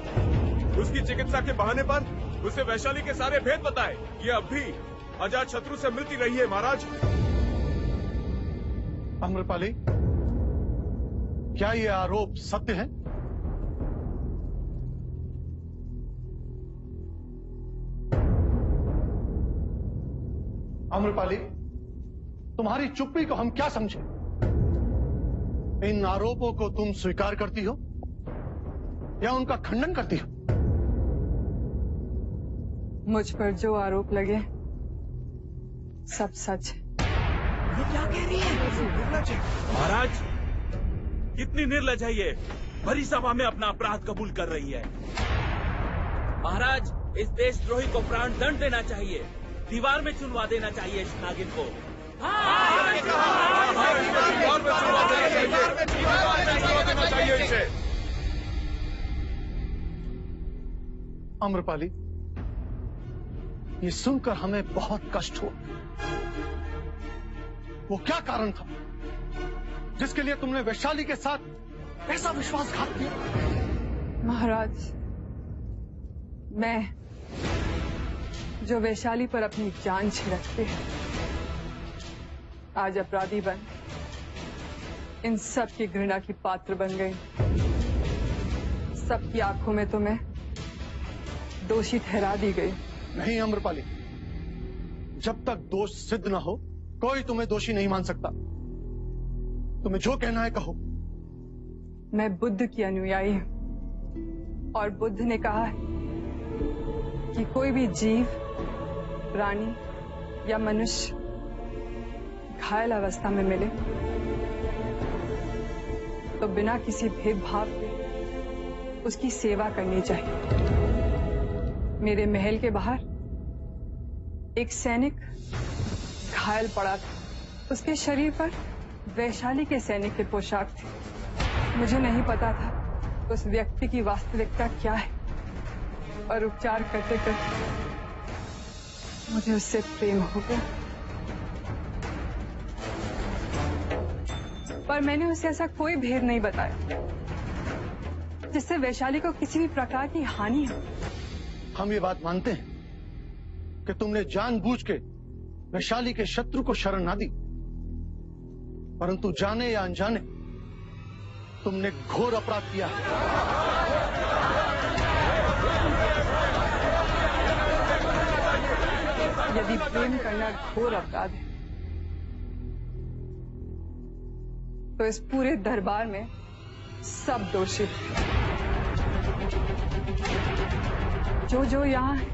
उसकी चिकित्सा के बहाने पर उसे वैशाली के सारे भेद बताए। ये अब भी अजात शत्रु से मिलती रही है महाराज। आम्रपाली, क्या ये आरोप सत्य है? आम्रपाली, तुम्हारी चुप्पी को हम क्या समझे? इन आरोपों को तुम स्वीकार करती हो या उनका खंडन करती हो? मुझ पर जो आरोप लगे सब सच है। ये क्या कह रही है? महाराज, कितनी निर्लज है ये, भरी सभा में अपना अपराध कबूल कर रही है। महाराज, इस देशद्रोही को प्राण दंड देना चाहिए, दीवार में चुनवा देना चाहिए इस नागिन को। आम्रपाली, ये सुनकर हमें बहुत कष्ट हुआ। वो क्या कारण था जिसके लिए तुमने वैशाली के साथ ऐसा विश्वासघात किया? महाराज, मैं जो वैशाली पर अपनी जान छिड़कते हैं, आज अपराधी बन इन सब की घृणा की पात्र बन गई। सबकी आंखों में तो मैं दोषी ठहरा दी गई। नहीं आम्रपाली, जब तक दोष सिद्ध न हो कोई तुम्हें दोषी नहीं मान सकता। तुम्हें जो कहना है कहो। मैं बुद्ध की अनुयायी हूं और बुद्ध ने कहा है कि कोई भी जीव, प्राणी या मनुष्य घायल अवस्था में मिले तो बिना किसी भेदभाव के उसकी सेवा करनी चाहिए। मेरे महल के बाहर एक सैनिक घायल पड़ा था, उसके शरीर पर वैशाली के सैनिक के पोशाक थे। मुझे नहीं पता था उस व्यक्ति की वास्तविकता क्या है और उपचार करते करते मुझे उससे प्रेम हो गया। पर मैंने उसे ऐसा कोई भेद नहीं बताया जिससे वैशाली को किसी भी प्रकार की हानि हो। हम ये बात मानते हैं कि तुमने जानबूझ के वैशाली के शत्रु को शरण ना दी, परंतु जाने या अनजाने तुमने घोर अपराध किया है। यदि प्रेम करना घोर अपराध है तो इस पूरे दरबार में सब दोषी हैं। जो यहाँ है,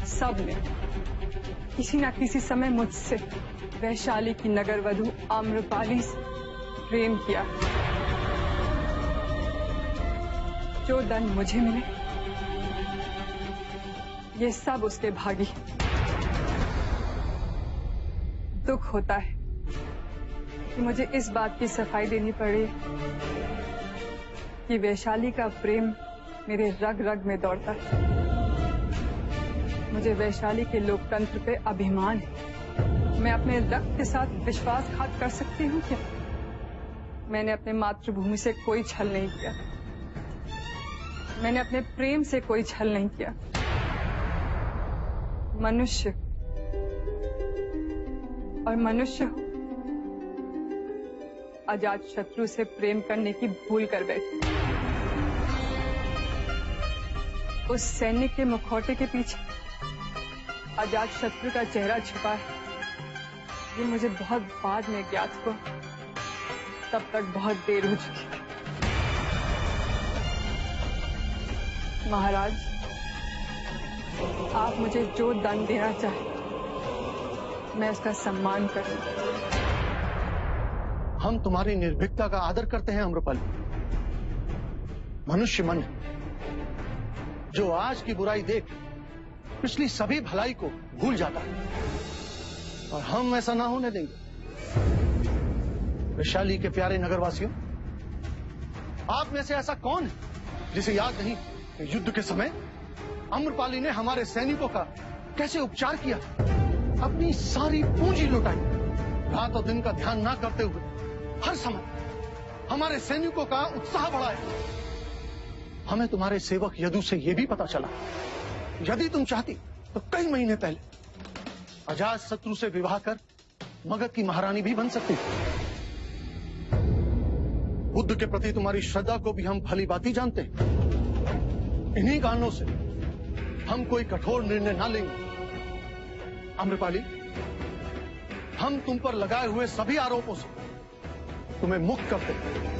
सब ने किसी न किसी समय मुझसे, वैशाली की नगर वधू आम्रपाली से प्रेम किया। जो दंड मुझे मिले ये सब उसके भागी। दुख होता है कि मुझे इस बात की सफाई देनी पड़ी कि वैशाली का प्रेम मेरे रग रग में दौड़ता है। मुझे वैशाली के लोकतंत्र पे अभिमान है। मैं अपने रक्त के साथ विश्वासघात कर सकती हूँ क्या? मैंने अपने मातृभूमि से कोई छल नहीं किया। मैंने अपने प्रेम से कोई छल नहीं किया। मनुष्य और मनुष्य हो, अजात शत्रु से प्रेम करने की भूल कर बैठे। उस सैनिक के मुखौटे के पीछे अजात शत्रु का चेहरा छिपा है, ये मुझे बहुत बाद में ज्ञात हुआ। तब तक बहुत देर हो चुकी। महाराज, आप मुझे जो दंड देना चाहें, मैं उसका सम्मान करूंगा। हम तुम्हारी निर्भीकता का आदर करते हैं अम्रपाली। मनुष्य मन जो आज की बुराई देख पिछली सभी भलाई को भूल जाता है, और हम ऐसा ना होने देंगे। वैशाली के प्यारे नगरवासियों, आप में से ऐसा कौन है जिसे याद नहीं कि युद्ध के समय अम्रपाली ने हमारे सैनिकों का कैसे उपचार किया, अपनी सारी पूंजी लुटाई, रात और दिन का ध्यान ना करते हुए हर समय हमारे सैनिकों का उत्साह बढ़ाया। हमें तुम्हारे सेवक यदु से यह भी पता चला, यदि तुम चाहती तो कई महीने पहले अजात शत्रु से विवाह कर मगध की महारानी भी बन सकती थी। बुद्ध के प्रति तुम्हारी श्रद्धा को भी हम भली भांति जानते हैं। इन्हीं कारणों से हम कोई कठोर निर्णय ना लेंगे। अम्रपाली, हम तुम पर लगाए हुए सभी आरोपों से तुम्हें मुक्त करते हैं।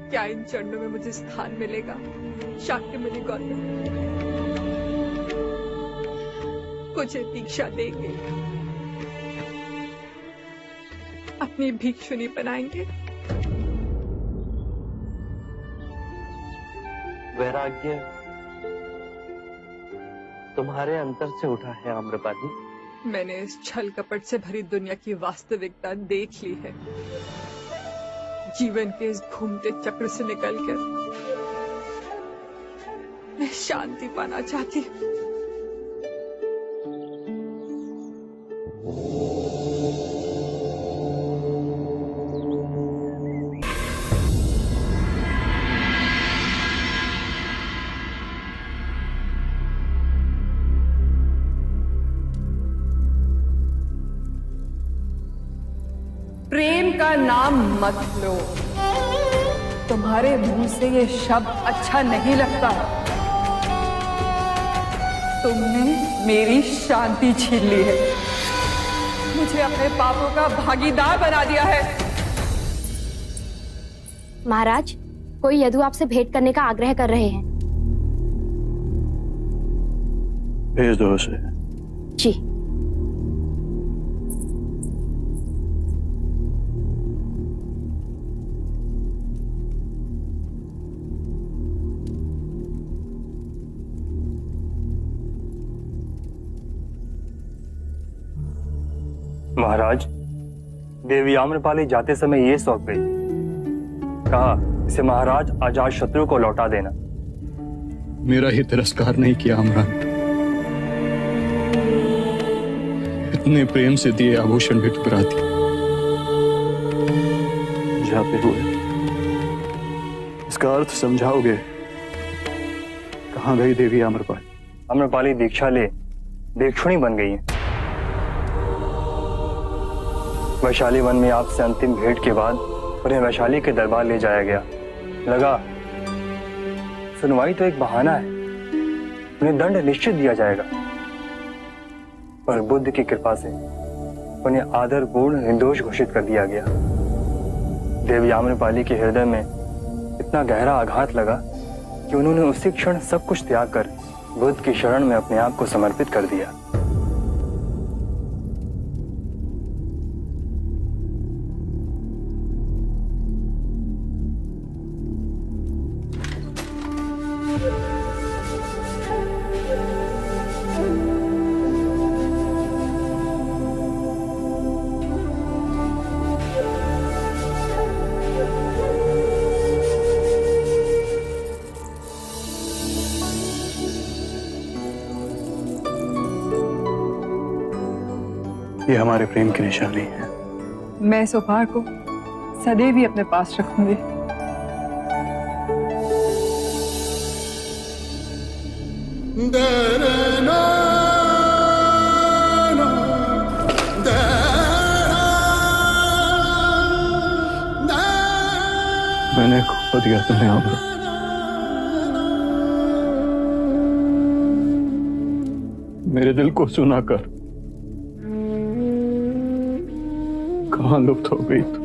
क्या इन चरणों में मुझे स्थान मिलेगा? शाक्यमुनि गौतम मुझे दीक्षा देंगे, अपनी भिक्षुनी बनाएंगे। वैराग्य तुम्हारे अंतर से उठा है आम्रपाली। मैंने इस छल कपट से भरी दुनिया की वास्तविकता देख ली है। जीवन के इस घूमते चक्र से निकलकर मैं शांति पाना चाहती हूँ। प्रेम का नाम मत लो। तुम्हारे मुंह से ये शब्द अच्छा नहीं लगता। तुमने मेरी शांति छीन ली है, मुझे अपने पापों का भागीदार बना दिया है। महाराज, कोई यदु आपसे भेंट करने का आग्रह कर रहे हैं। भेज दो उसे। जी। महाराज, देवी आम्रपाली जाते समय ये सौंप गई, कहा इसे महाराज अजात शत्रु को लौटा देना। मेरा ही तिरस्कार नहीं किया अमरान, इतने प्रेम से दिए आभूषण भी ठुकरा दिए। जाते हुए इसका अर्थ समझाओगे? कहाँ गई देवी आम्रपाली? आम्रपाली दीक्षा ले भिक्षुणी बन गई है। वैशाली वन में आपसे अंतिम भेंट के बाद उन्हें वैशाली के दरबार ले जाया गया। लगा सुनवाई तो एक बहाना है, उन्हें दंड निश्चित दिया जाएगा, पर बुद्ध की कृपा से उन्हें आदरपूर्ण निर्दोष घोषित कर दिया गया। देवी आम्रपाली के हृदय में इतना गहरा आघात लगा कि उन्होंने उसी क्षण सब कुछ त्याग कर बुद्ध की शरण में अपने आप को समर्पित कर दिया। ये हमारे प्रेम की निशानी है। मैं इस उपहार को सदैव ही अपने पास रखूंगी। मैंने खो दिया तुम्हें आमरा, मेरे दिल को सुना कर कहां लुप्त हो गई तू।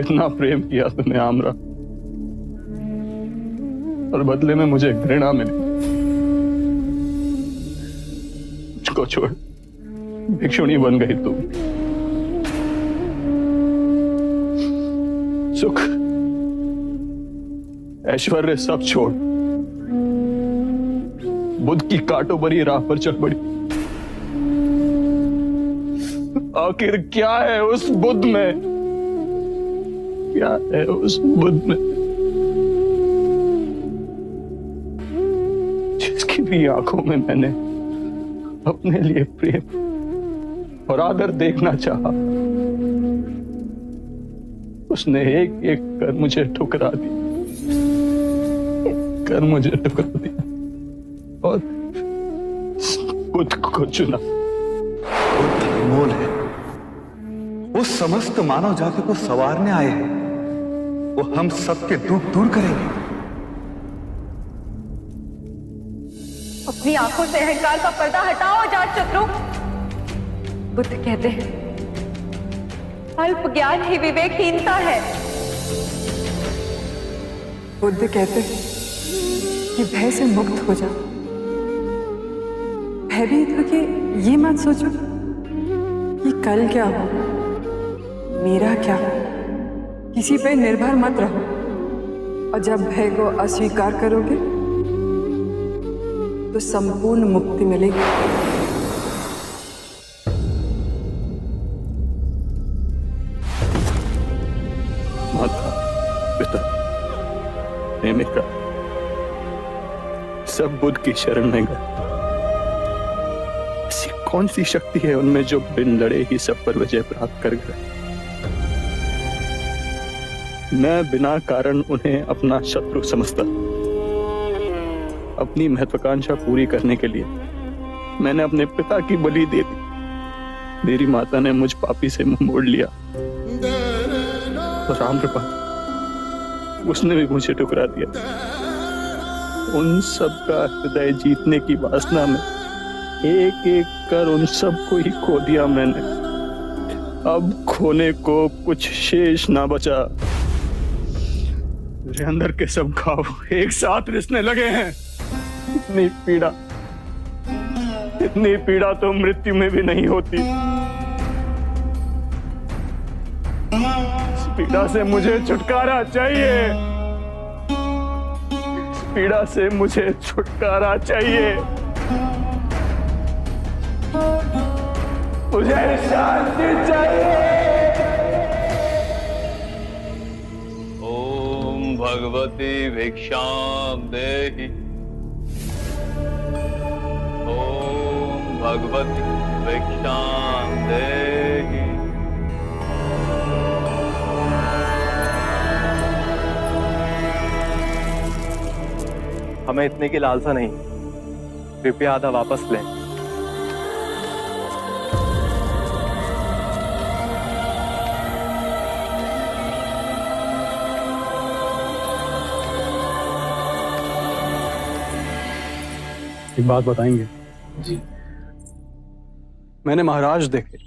इतना प्रेम किया तुम्हें आमरा और बदले में मुझे घृणा मिली। मुझको छोड़ भिक्षुणी बन गई तू। सुख ऐश्वर्य सब छोड़ बुद्ध की कांटों भरी राह पर चल पड़ी। आखिर क्या है उस बुद्ध में, क्या है उस बुद्ध में जिसकी भी आंखों में मैंने अपने लिए प्रेम और आदर देखना चाहा, उसने एक एक कर मुझे ठुकरा दिया, और बुद्ध को चुना। बुद्ध अनमोल है, वो समस्त मानव जाति को संवारने आए हैं। वो हम सबके दुख दूर करेंगे। अपनी आंखों से अहंकार का पर्दा हटाओ अजातशत्रु। बुद्ध कहते हैं अल्प ज्ञान ही विवेकहीनता है। बुद्ध कहते हैं कि भय से मुक्त हो जाओ। भयभीत होके ये मत सोचो कि कल क्या हो, मेरा क्या हो। किसी पे निर्भर मत रहो, और जब भय को अस्वीकार करोगे तो संपूर्ण मुक्ति मिलेगी। माता, पिता, प्रेमिका सब बुद्ध की शरण में गए। ऐसी कौन सी शक्ति है उनमें जो बिन लड़े ही सब पर विजय प्राप्त कर गए। मैं बिना कारण उन्हें अपना शत्रु समझता। अपनी महत्वाकांक्षा पूरी करने के लिए मैंने अपने पिता की बलि दे दी। मेरी माता ने मुझ पापी से मुंह मोड़ लिया, तो रामकृपा उसने भी मुझे ठुकरा दिया। उन सब का हृदय जीतने की वासना में एक एक कर उन सबको ही खो दिया मैंने। अब खोने को कुछ शेष ना बचा। मेरे अंदर के सब घाव एक साथ रिसने लगे हैं। इतनी पीड़ा तो मृत्यु में भी नहीं होती। इस पीड़ा से मुझे छुटकारा चाहिए। इस पीड़ा से मुझे छुटकारा चाहिए। मुझे शांति चाहिए। ओम भगवती भिक्षाम देहि। ओम भगवती भिक्षाम देहि। हमें इतने की लालसा नहीं, कृपया आधा वापस लें। एक बात बताएंगे जी? मैंने महाराज देखे,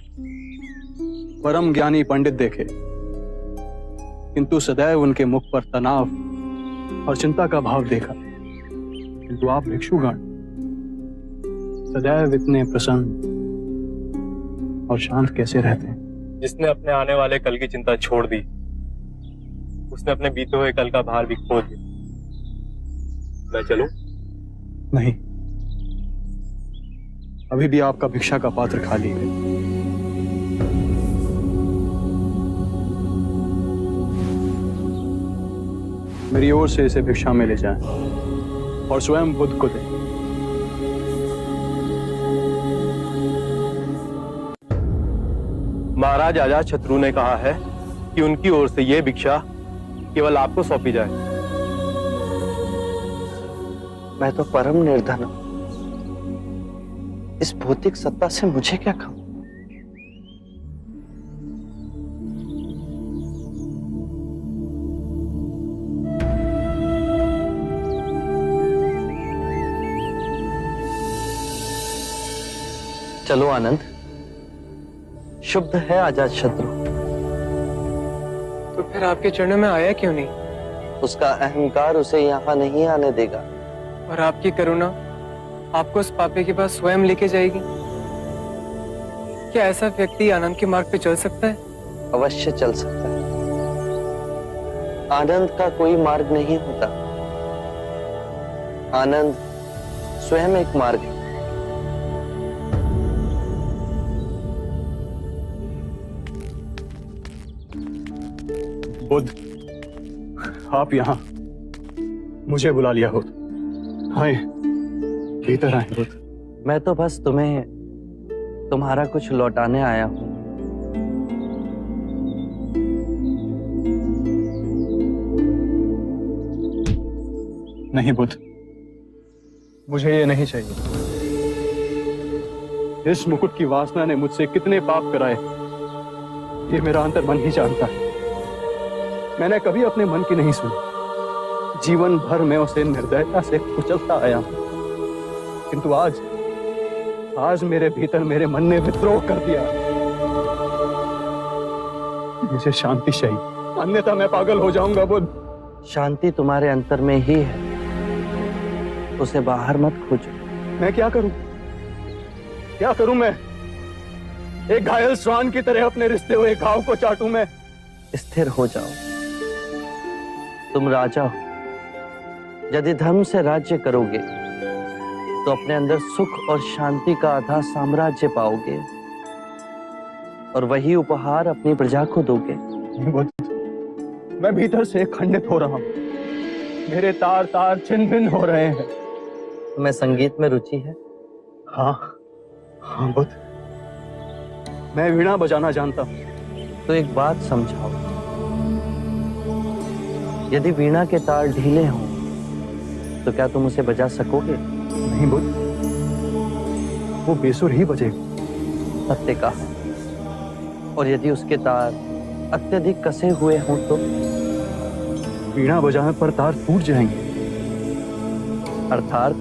परम ज्ञानी पंडित देखे, किंतु सदैव उनके मुख पर तनाव और चिंता का भाव देखा, किंतु आप भिक्षुगण सदैव इतने प्रसन्न और शांत कैसे रहते हैं? जिसने अपने आने वाले कल की चिंता छोड़ दी, उसने अपने बीते हुए कल का भार भी खो दिया। मैं चलूं? नहीं, अभी भी आपका भिक्षा का पात्र खाली है। मेरी ओर से इसे भिक्षा में ले जाएं और स्वयं बुद्ध को दें। महाराज अजातशत्रु ने कहा है कि उनकी ओर से यह भिक्षा केवल आपको सौंपी जाए। मैं तो परम निर्धन हूं, इस भौतिक सत्ता से मुझे क्या काम? चलो आनंद, शुभ है अजातशत्रु। तो फिर आपके चरणों में आया क्यों नहीं? उसका अहंकार उसे यहाँ नहीं आने देगा। और आपकी करुणा आपको उस पापी के पास स्वयं लेके जाएगी। क्या ऐसा व्यक्ति आनंद के मार्ग पे चल सकता है? अवश्य चल सकता है। आनंद का कोई मार्ग नहीं होता, आनंद स्वयं एक मार्ग है। बुद्ध, आप यहाँ मुझे बुला लिया हो? आए, भीतर आए बुद्ध। मैं तो बस तुम्हें तुम्हारा कुछ लौटाने आया हूं। नहीं बुद्ध, मुझे ये नहीं चाहिए। इस मुकुट की वासना ने मुझसे कितने पाप कराए, ये मेरा अंतर्मन ही जानता है। मैंने कभी अपने मन की नहीं सुनी, जीवन भर मैं उसे निर्दयता से कुचलता आया हूं, किंतु आज मेरे भीतर मेरे मन ने विद्रोह कर दिया। मुझे शांति चाहिए, अन्यथा मैं पागल हो जाऊंगा बुद्ध। शांति तुम्हारे अंतर में ही है, उसे बाहर मत खोजो। मैं क्या करूं? क्या करूं मैं? एक घायल श्वान की तरह अपने रिश्ते हुए घाव को चाटूं मैं? स्थिर हो जाओ, तुम राजा हो। यदि धर्म से राज्य करोगे तो अपने अंदर सुख और शांति का आधा साम्राज्य पाओगे और वही उपहार अपनी प्रजा को दोगे। मैं भीतर से खंडित हो रहा हूं, मेरे तार तार छिन्न भिन्न हो रहे हैं। तुम्हें संगीत में रुचि है? हाँ बुद्ध, मैं वीणा बजाना जानता हूं। तो एक बात समझाओ, यदि वीणा के तार ढीले हों तो क्या तुम उसे बजा सकोगे? नहीं बुद्ध, वो बेसुर ही बजेगा। सत्य कहा। और यदि उसके तार अत्यधिक कसे हुए हों तो? वीणा बजाने पर तार टूट जाएंगे। अर्थात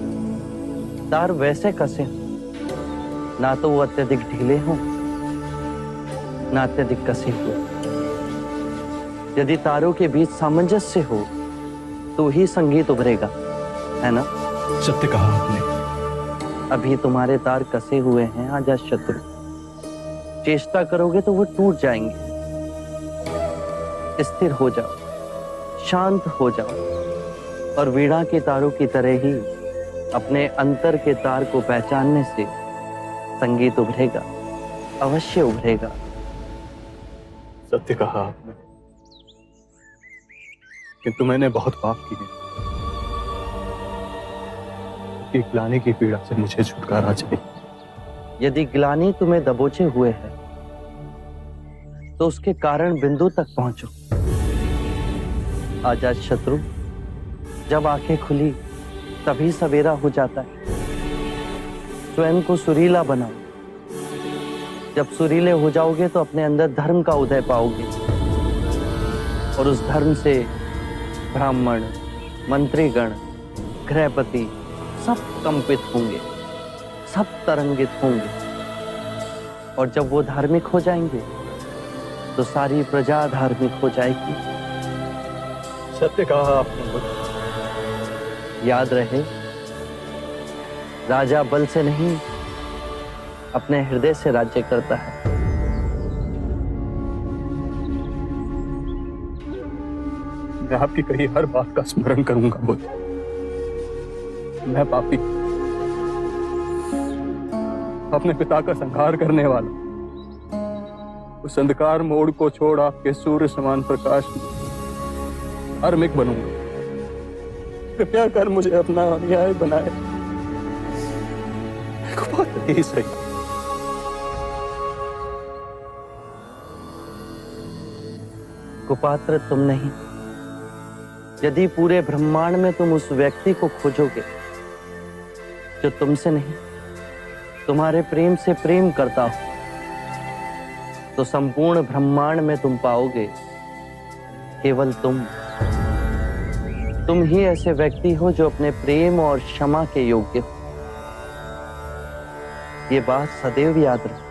तार वैसे कसे हों, ना तो वो अत्यधिक ढीले हों ना अत्यधिक कसे हुए। यदि तारों के बीच सामंजस्य हो तो ही संगीत उभरेगा, है ना? सत्य कहा आपने। अभी तुम्हारे तार कसे हुए हैं अजातशत्रु, चेष्टा करोगे तो वो टूट जाएंगे। स्थिर हो जाओ, शांत हो जाओ और वीणा के तारों की तरह ही अपने अंतर के तार को पहचानने से संगीत उभरेगा, अवश्य उभरेगा। सत्य कहा आपने, किंतु मैंने बहुत पाप किए। ग्लानि की पीड़ा से मुझे छुटकारा चाहिए। यदि ग्लानि तुम्हें दबोचे हुए है तो उसके कारण बिंदु तक पहुंचो। अजातशत्रु, जब आंखें खुली तभी सवेरा हो जाता है। स्वयं को सुरीला बनाओ। जब सुरीले हो जाओगे तो अपने अंदर धर्म का उदय पाओगे और उस धर्म से ब्राह्मण, मंत्रीगण, गृहपति सब कंपित होंगे, सब तरंगित होंगे। और जब वो धार्मिक हो जाएंगे तो सारी प्रजा धार्मिक हो जाएगी। सत्य कहा आपने। याद रहे, राजा बल से नहीं, अपने हृदय से राज्य करता है। मैं आपकी कही हर बात का स्मरण करूंगा बुद्ध। मैं पापी, अपने पिता का संहार करने वाला, उस अंधकार मोड़ को छोड़ आपके सूर्य समान प्रकाश में धार्मिक बनूंगा। कृपया कर मुझे अपना अनुयायी बनाए। ही सही। कुपात्र तुम नहीं, यदि पूरे ब्रह्मांड में तुम उस व्यक्ति को खोजोगे जो तुमसे नहीं, तुम्हारे प्रेम से प्रेम करता हो, तो संपूर्ण ब्रह्मांड में तुम पाओगे केवल तुम ही ऐसे व्यक्ति हो जो अपने प्रेम और क्षमा के योग्य हो। ये बात सदैव याद रखो।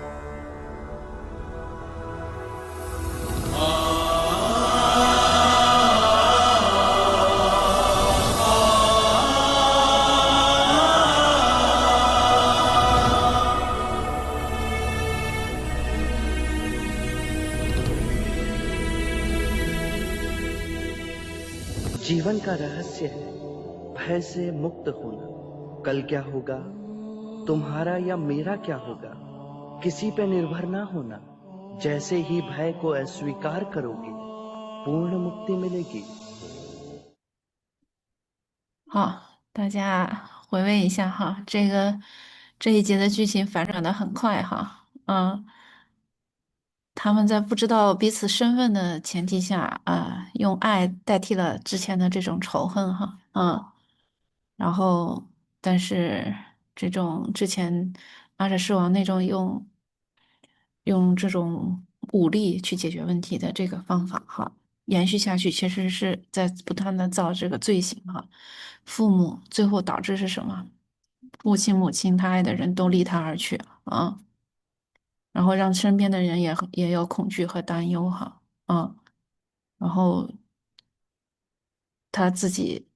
जीवन का रहस्य है भय से मुक्त होना। कल क्या होगा, तुम्हारा या मेरा क्या होगा, किसी पे निर्भर ना होना। जैसे ही भय को अस्वीकार करोगे, पूर्ण मुक्ति मिलेगी。好，大家回味一下哈，这一节的剧情反转的很快哈，他们在不知道彼此身份的前提下，用爱代替了之前的这种仇恨哈，然后但是这种之前阿舍世王那种用这种武力去解决问题的这个方法哈，延续下去，其实是在不断的造这个罪行哈。父母最后导致是什么？父亲、母亲，他爱的人都离他而去啊，然后让身边的人也有恐惧和担忧哈，然后他自己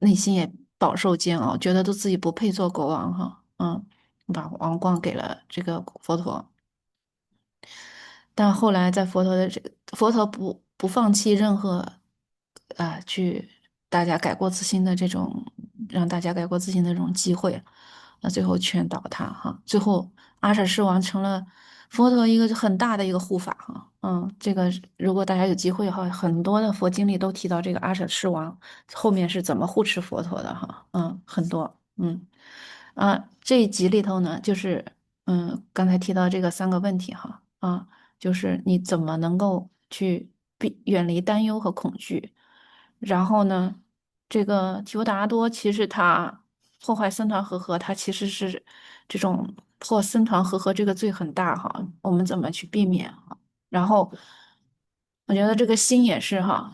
内心也饱受煎熬，觉得都自己不配做国王哈，把王冠给了这个佛陀。但后来在佛陀不放弃任何去大家改过自新的这种让大家改过自新的这种机会，最后劝导他哈，最后阿舍世王成了佛陀一个很大的一个护法哈，这个如果大家有机会哈，很多的佛经里都提到这个阿舍世王后面是怎么护持佛陀的哈，很多，这一集里头呢，就是刚才提到这个3个问题哈，就是你怎么能够去远离担忧和恐惧，然后呢，这个提婆达多其实他破坏僧团和合，他其实是这种破僧团和合这个罪很大哈，我们怎么去避免哈？然后我觉得这个心也是哈，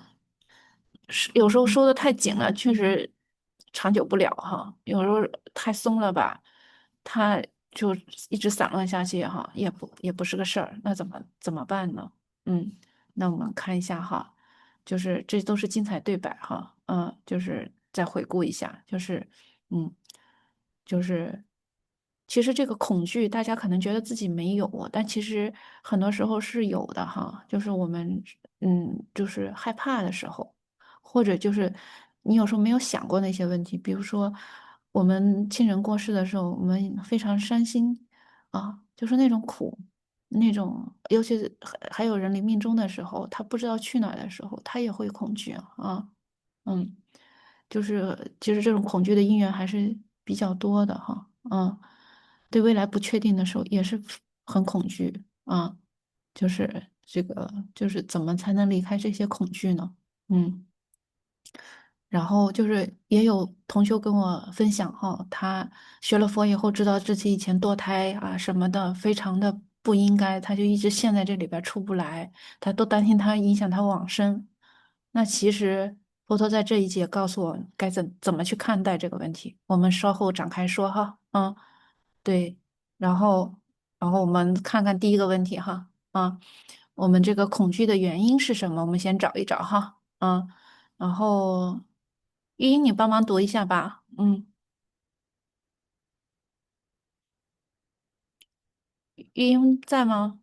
是有时候收的太紧了，确实长久不了哈，有时候太松了吧，他就一直散乱下去哈，也不是个事儿，那怎么办呢？那我们看一下哈，就是这都是精彩对白哈，就是再回顾一下，就是其实这个恐惧，大家可能觉得自己没有，但其实很多时候是有的哈，就是我们就是害怕的时候，或者就是你有时候没有想过那些问题，比如说我们亲人过世的时候，我们非常伤心就是那种苦。那种，尤其是还有人临命终的时候，他不知道去哪儿的时候，他也会恐惧就是其实这种恐惧的因缘还是比较多的哈，对未来不确定的时候也是很恐惧就是这个就是怎么才能离开这些恐惧呢？然后就是也有同学跟我分享哈，他学了佛以后，知道自己以前堕胎什么的，非常的不应该，他就一直陷在这里边出不来，他都担心他影响他往生。那其实佛陀在这一节告诉我该怎么去看待这个问题，我们稍后展开说哈，对，然后我们看看第一个问题哈，我们这个恐惧的原因是什么？我们先找一找哈，然后玉英，你帮忙读一下吧。玉英在吗？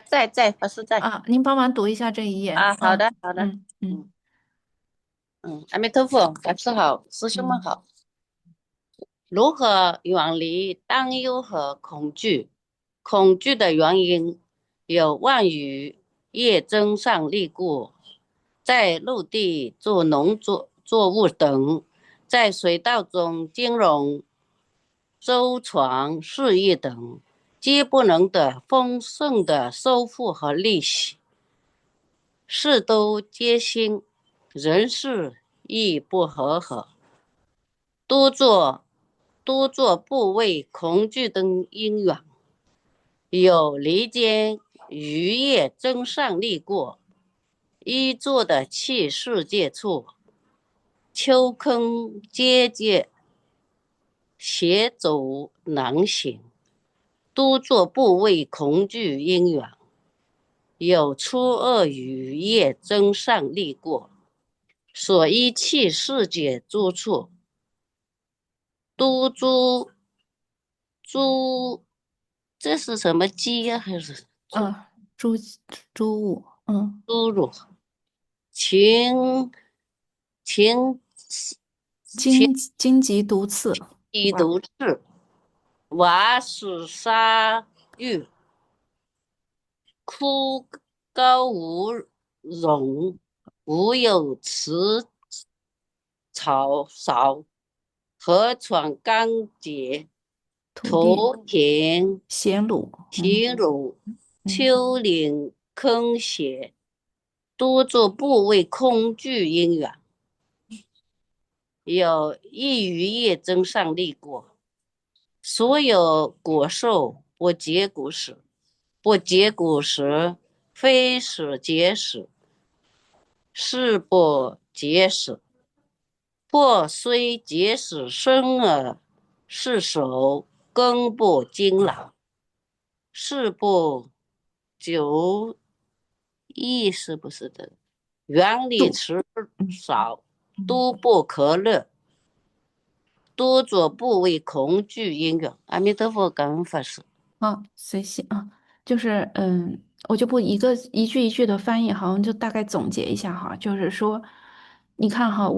在，法师在。啊，您帮忙读一下这一页。啊，好的，好的。阿弥陀佛，法师好，师兄们好。如何远离担忧和恐惧？恐惧的原因有万语业增上力故，在陆地做农作物等，在水道中金融、舟船事业等，皆不能得丰盛的收获和利息。事都皆兴，人事亦不和合。多做部位恐惧等因缘，有离间渔业增上力过，依坐的气世界处，秋坑结斜走难行。多做部位恐惧因缘，有初二渔业增上力过，所依气世界诸处。都猪，这是什么鸡呀、还是猪物，猪肉？禽荆棘毒刺，瓦屎沙玉，枯高无容，无有池草少，河川干竭，头田咸卤，丘陵坑斜，多做部位空具因缘，有益于业增上力过。所有果树不结果实，非是结实，是不结实。或虽结实生而是熟，根不精老，是不久益，是不是的？原理迟少，都不可乐。多做部位恐惧因缘。阿弥陀佛，感恩法师。随喜啊，就是我就不一句一句的翻译哈，我们就大概总结一下哈，就是说，你看哈，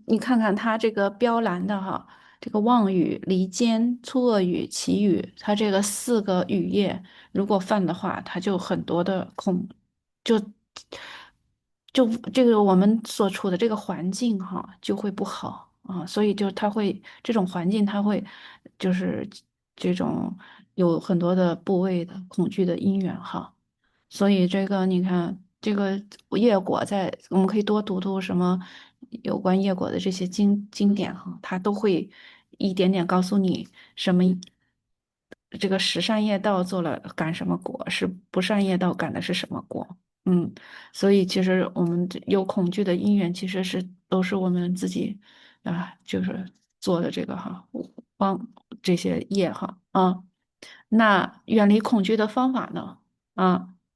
你看看它这个标栏的哈，这个望语、离间、粗恶语、绮语，它这个4个语业，如果犯的话，它就很多的就就这个我们所处的这个环境哈就会不好啊，所以就它会这种环境它会就是这种有很多的部位的恐惧的因缘哈，所以这个你看这个业果我们可以多读读什么有关业果的这些经典哈，它都会一点点告诉你什么。这个十善业道做了感什么果，是不善业道感的是什么果？所以其实我们有恐惧的因缘，其实都是我们自己就是做的这个哈，帮这些业哈啊。那远离恐惧的方法呢？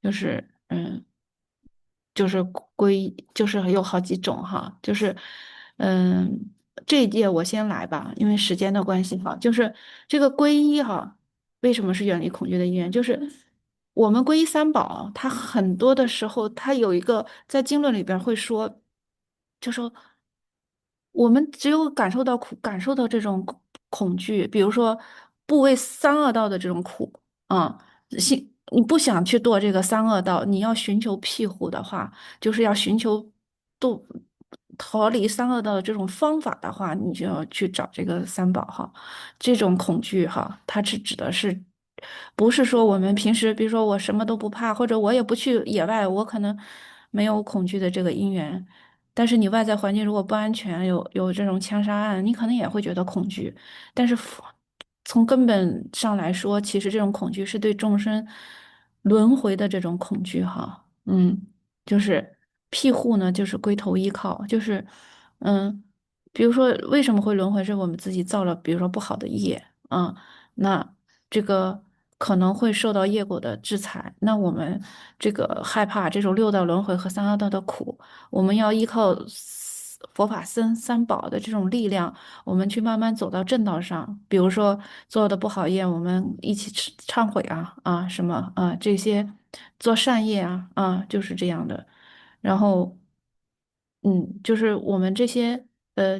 就是就是有好几种哈，就是这一页我先来吧，因为时间的关系哈，就是这个皈依哈，为什么是远离恐惧的因缘？就是我们皈依三宝，它很多的时候，它有一个在经论里边会说，就说我们只有感受到这种恐惧，比如说不为三恶道的这种苦啊，你不想去堕这个三恶道，你要寻求庇护的话，就是要寻求度逃离三恶道的这种方法的话，你就要去找这个三宝哈。这种恐惧哈，它是指的是，不是说我们平时，比如说我什么都不怕，或者我也不去野外，我可能没有恐惧的这个因缘。但是你外在环境如果不安全，有这种枪杀案，你可能也会觉得恐惧。但是从根本上来说，其实这种恐惧是对众生轮回的这种恐惧哈，就是庇护呢，就是归头依靠，就是比如说为什么会轮回，是我们自己造了，比如说不好的业啊，那这个可能会受到业果的制裁，那我们这个害怕这种六道轮回和三恶道的苦，我们要依靠佛法三宝的这种力量，我们去慢慢走到正道上。比如说做的不好业，我们一起忏悔什么这些做善业就是这样的。然后就是我们这些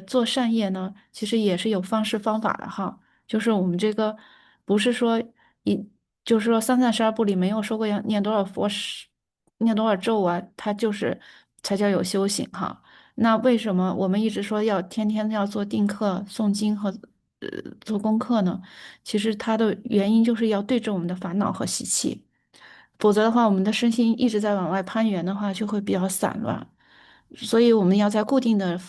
做善业呢，其实也是有方式方法的哈。就是我们这个不是说一，就是说三藏十二部里没有说过要念多少佛时，念多少咒它就是才叫有修行哈。那为什么我们一直说要天天要做定课、诵经和做功课呢？其实它的原因就是要对治我们的烦恼和习气，否则的话，我们的身心一直在往外攀援的话，就会比较散乱。所以我们要在固定的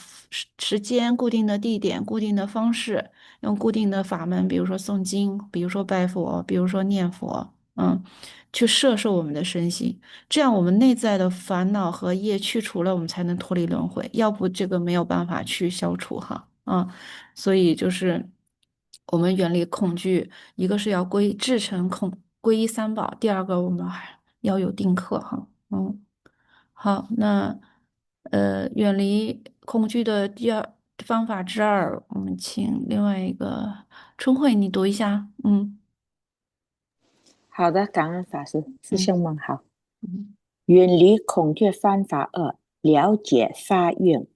时间、固定的地点、固定的方式，用固定的法门，比如说诵经，比如说拜佛，比如说念佛，去摄受我们的身心。这样我们内在的烦恼和业去除了，我们才能脱离轮回，要不这个没有办法去消除哈。所以就是我们远离恐惧，一个是要至诚皈依三宝，第二个我们还要有定课哈。好，那远离恐惧的第二方法之二，我们请另外一个春慧你读一下。好的，感恩法师，师兄们好。远离恐惧方法二，了解发愿。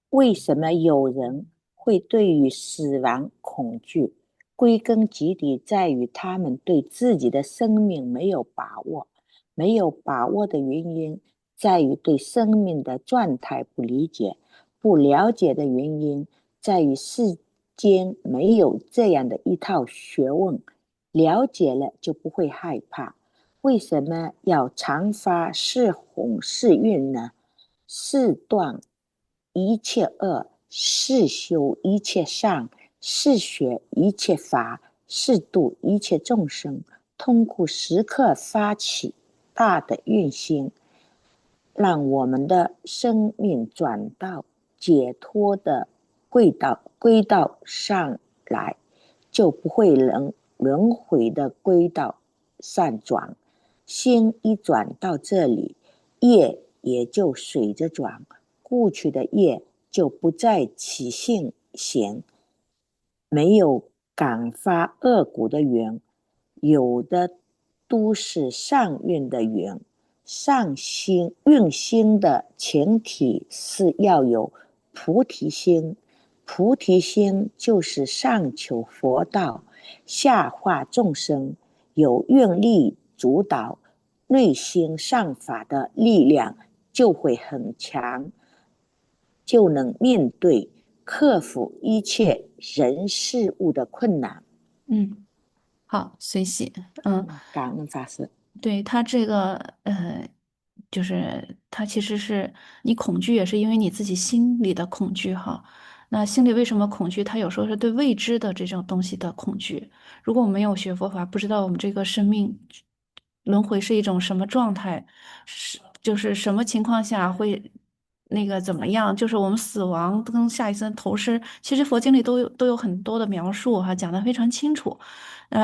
为什么有人会对于死亡恐惧？归根结底在于他们对自己的生命没有把握。没有把握的原因在于对生命的状态不理解。不了解的原因在于世间没有这样的一套学问。了解了就不会害怕。为什么要常发是弘是愿呢？是断一切恶，是修一切善，是学一切法，是度一切众生。通过时刻发起大的愿心，让我们的生命转到解脱的轨道上来，就不会轮回的轨道上转。心一转到这里，业也就随着转，过去的业就不再起现行。没有感发恶果的缘，有的都是善愿的缘。善心愿心的前提是要有菩提心，菩提心就是上求佛道，下化众生，有愿力主导，内心善法的力量就会很强，就能面对克服一切人事物的困难。好，随喜。感恩法师。对，他这个就是他其实是你恐惧，也是因为你自己心里的恐惧哈。那心里为什么恐惧？他有时候是对未知的这种东西的恐惧。如果我们没有学佛法，不知道我们这个生命轮回是一种什么状态，就是什么情况下会那个怎么样？就是我们死亡跟下一生投生，其实佛经里都有很多的描述哈，讲得非常清楚。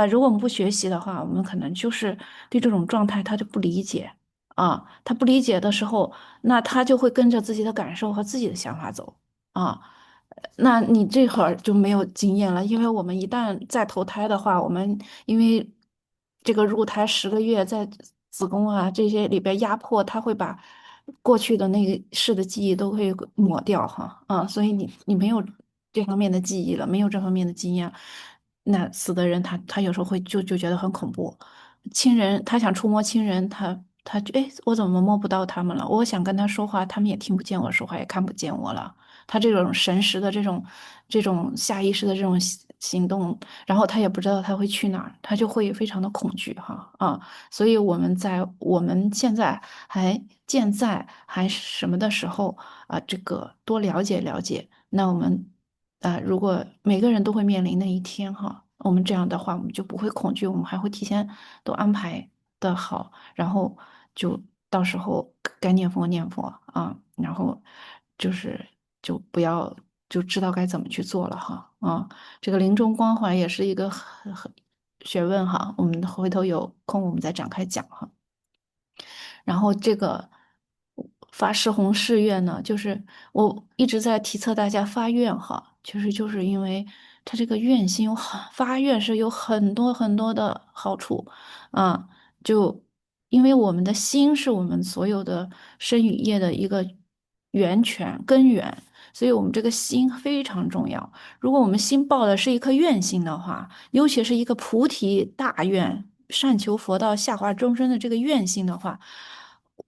如果我们不学习的话，我们可能就是对这种状态他就不理解他不理解的时候，那他就会跟着自己的感受和自己的想法走啊。那你这会儿就没有经验了，因为我们一旦再投胎的话，我们因为这个入胎10个月，在子宫这些里边压迫，它会把过去的那个世的记忆都会抹掉所以你没有这方面的记忆了，没有这方面的经验，那死的人他有时候会就觉得很恐怖。亲人他想触摸亲人，他就我怎么摸不到他们了？我想跟他说话，他们也听不见我说话，也看不见我了。他这种神识的这种下意识的这种行动，然后他也不知道他会去哪儿，他就会非常的恐惧所以我们现在还健在还什么的时候这个多了解了解。那我们如果每个人都会面临那一天我们这样的话，我们就不会恐惧，我们还会提前都安排的好，然后就到时候该念佛念佛然后就不要就知道该怎么去做了这个临终关怀也是一个很学问我们回头有空我们再展开讲然后这个发誓弘誓愿呢？就是我一直在提倡大家发愿哈，就是因为他这个愿心发愿是有很多很多的好处啊，就因为我们的心是我们所有的生与业的一个源泉根源，所以我们这个心非常重要。如果我们心抱的是一颗愿心的话，尤其是一个菩提大愿，善求佛道，下化众生的这个愿心的话，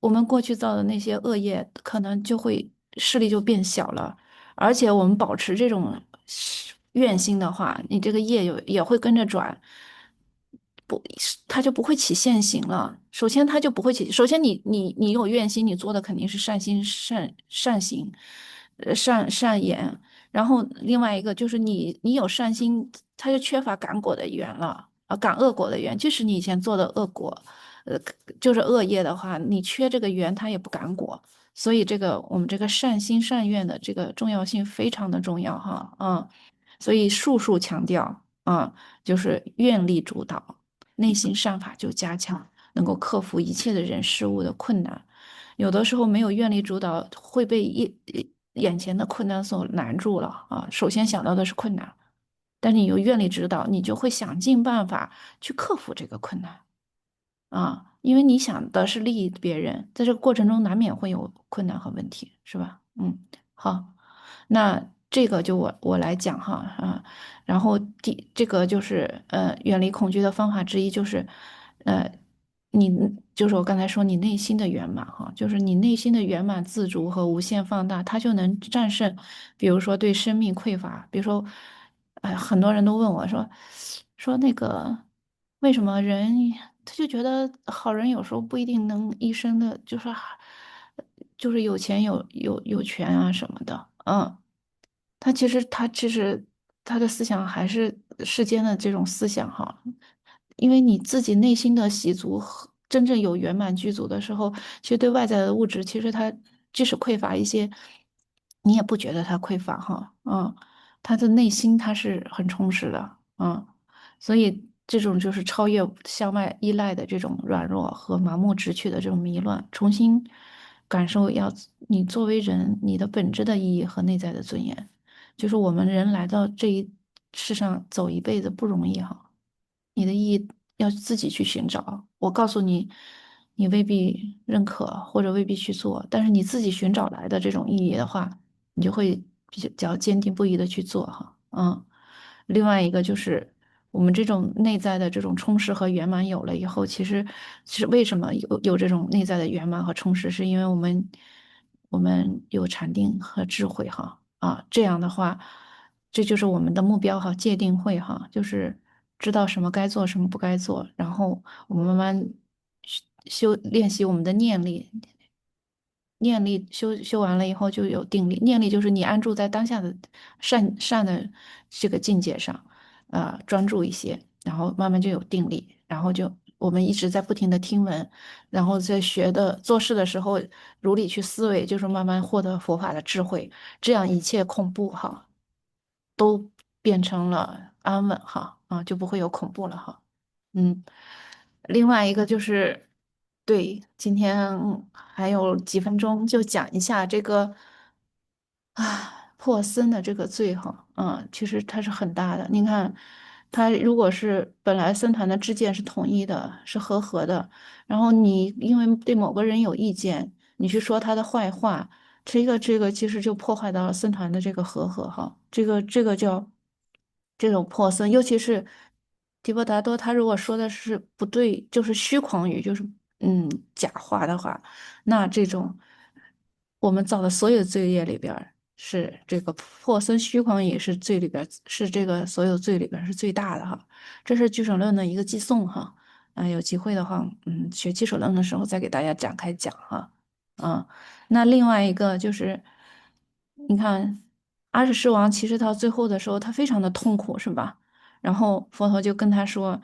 我们过去造的那些恶业，可能就会势力就变小了。而且我们保持这种愿心的话，你这个业也会跟着转，不，它就不会起现行了。首先，它就不会起。首先你有愿心，你做的肯定是善心、善行，善言。然后另外一个就是你有善心，它就缺乏感果的缘了感恶果的缘，就是你以前做的恶果，呃，就是恶业的话，你缺这个缘，它也不感果。所以我们这个善心善愿的这个重要性非常的重要哈，所以处强调就是愿力主导，内心善法就加强，能够克服一切的人事物的困难。有的时候没有愿力主导，会被眼前的困难所难住了首先想到的是困难，但是你有愿力指导，你就会想尽办法去克服这个困难。因为你想的是利益别人，在这个过程中难免会有困难和问题，是吧？好，那这个就我来讲哈然后这个就是远离恐惧的方法之一就是你就是我刚才说你内心的圆满哈，就是你内心的圆满自足和无限放大，它就能战胜，比如说对生命匮乏，比如说，很多人都问我说那个为什么人他就觉得好人有时候不一定能一生的，就是有钱有权啊什么的，他其实他的思想还是世间的这种思想哈，因为你自己内心的喜足和真正有圆满具足的时候，其实对外在的物质，其实它即使匮乏一些，你也不觉得它匮乏哈，他的内心他是很充实的，所以这种就是超越向外依赖的这种软弱和盲目执取的这种迷乱，重新感受你作为人你的本质的意义和内在的尊严。就是我们人来到这一世上走一辈子不容易哈，你的意义要自己去寻找。我告诉你，你未必认可或者未必去做，但是你自己寻找来的这种意义的话，你就会比较坚定不移的去做哈。另外一个就是我们这种内在的这种充实和圆满有了以后，其实为什么有这种内在的圆满和充实，是因为我们有禅定和智慧哈。这样的话，这就是我们的目标哈，界定会哈，就是知道什么该做，什么不该做，然后我们慢慢练习我们的念力，念力修完了以后就有定力，念力就是你安住在当下的善的这个境界上，专注一些，然后慢慢就有定力，然后就我们一直在不停的听闻，然后在做事的时候如理去思维，就是慢慢获得佛法的智慧，这样一切恐怖哈都变成了安稳哈就不会有恐怖了哈。另外一个就是对，今天还有几分钟就讲一下这个破僧的这个罪哈，其实它是很大的。你看，他如果是本来僧团的知见是统一的，是和合的，然后你因为对某个人有意见，你去说他的坏话，这个其实就破坏到了僧团的这个和合哈，这个叫这种破僧，尤其是提婆达多，他如果说的是不对，就是虚诳语，就是假话的话，那这种我们造的所有罪业里边儿，是这个破僧虚诳也是罪里边儿是这个所有罪里边儿是最大的哈。这是俱舍论的一个寄颂哈。有机会的话，学基础论的时候再给大家展开讲哈。那另外一个就是，你看阿史释王其实到最后的时候，他非常的痛苦，是吧？然后佛陀就跟他说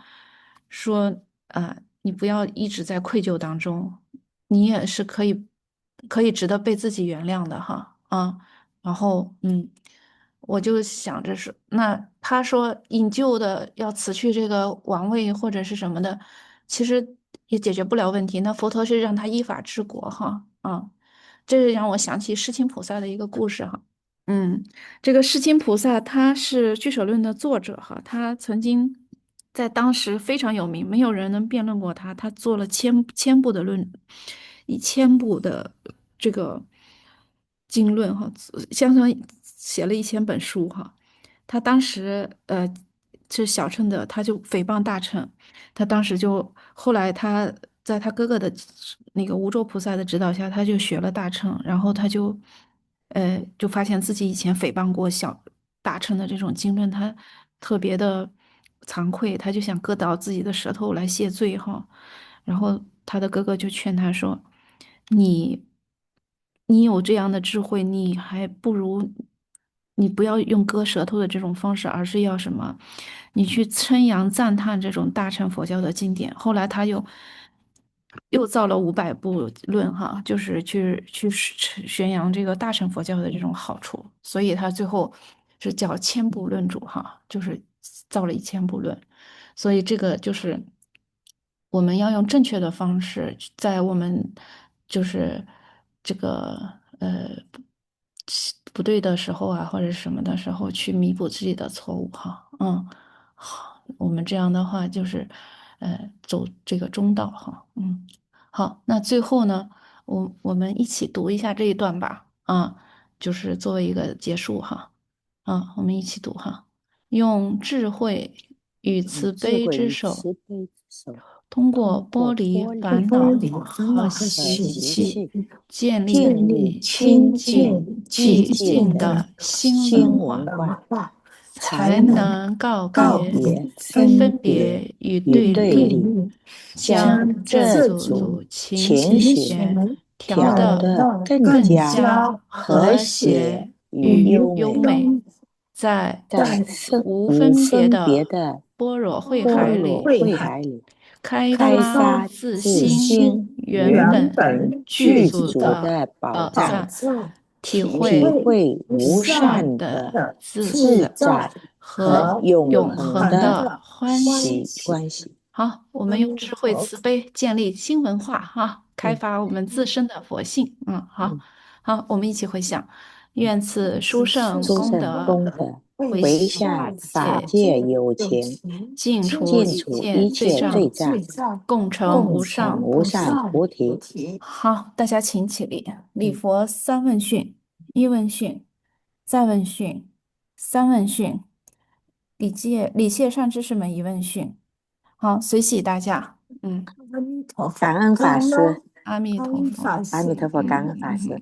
你不要一直在愧疚当中，你也是可以值得被自己原谅的哈然后我就想着是，那他说引咎的要辞去这个王位或者是什么的，其实也解决不了问题。那佛陀是让他依法治国哈这让我想起世亲菩萨的一个故事哈。这个世亲菩萨他是俱舍论的作者哈，他曾经在当时非常有名，没有人能辩论过他。他做了千部的论，以千部的这个经论哈，相当于写了1000本书哈。他当时是小乘的，他就诽谤大乘，他当时就后来他在他哥哥的那个无咒菩萨的指导下，他就学了大乘，然后他就发现自己以前诽谤过大乘的这种经论，他特别的惭愧，他就想割掉自己的舌头来谢罪哈。然后他的哥哥就劝他说：“你你有这样的智慧，你还不如你不要用割舌头的这种方式，而是要什么？你去称扬赞叹这种大乘佛教的经典。”后来他又造了500部论哈，就是去宣扬这个大乘佛教的这种好处，所以他最后是叫千部论主哈，就是造了1000部论。所以这个就是我们要用正确的方式，在我们就是这个不对的时候啊，或者什么的时候，去弥补自己的错误哈。好，我们这样的话就是走这个中道哈。好，那最后呢，我们一起读一下这一段吧。就是作为一个结束哈。我们一起读哈。用智慧与慈悲之手，通过剥离烦恼和习气，建立清净寂静的新文化，才能告别分别与对立，将这组情弦调得更加和谐与优美，在无分别的般若慧海里，开发自心原本具足的宝藏，体会无上的自在和永恒的欢喜。好，我们用智慧慈悲建立新文化哈，开发我们自身的佛性。好，我们一起回想：愿此殊胜功德回向法界有情，尽除一切罪障，共成无上菩提。好，大家请起立，礼佛3问讯：一问讯，再问讯，三问讯，礼谢上知识们1问讯。好，随喜大家。感恩法师，阿弥陀佛，阿弥陀佛，感恩法师。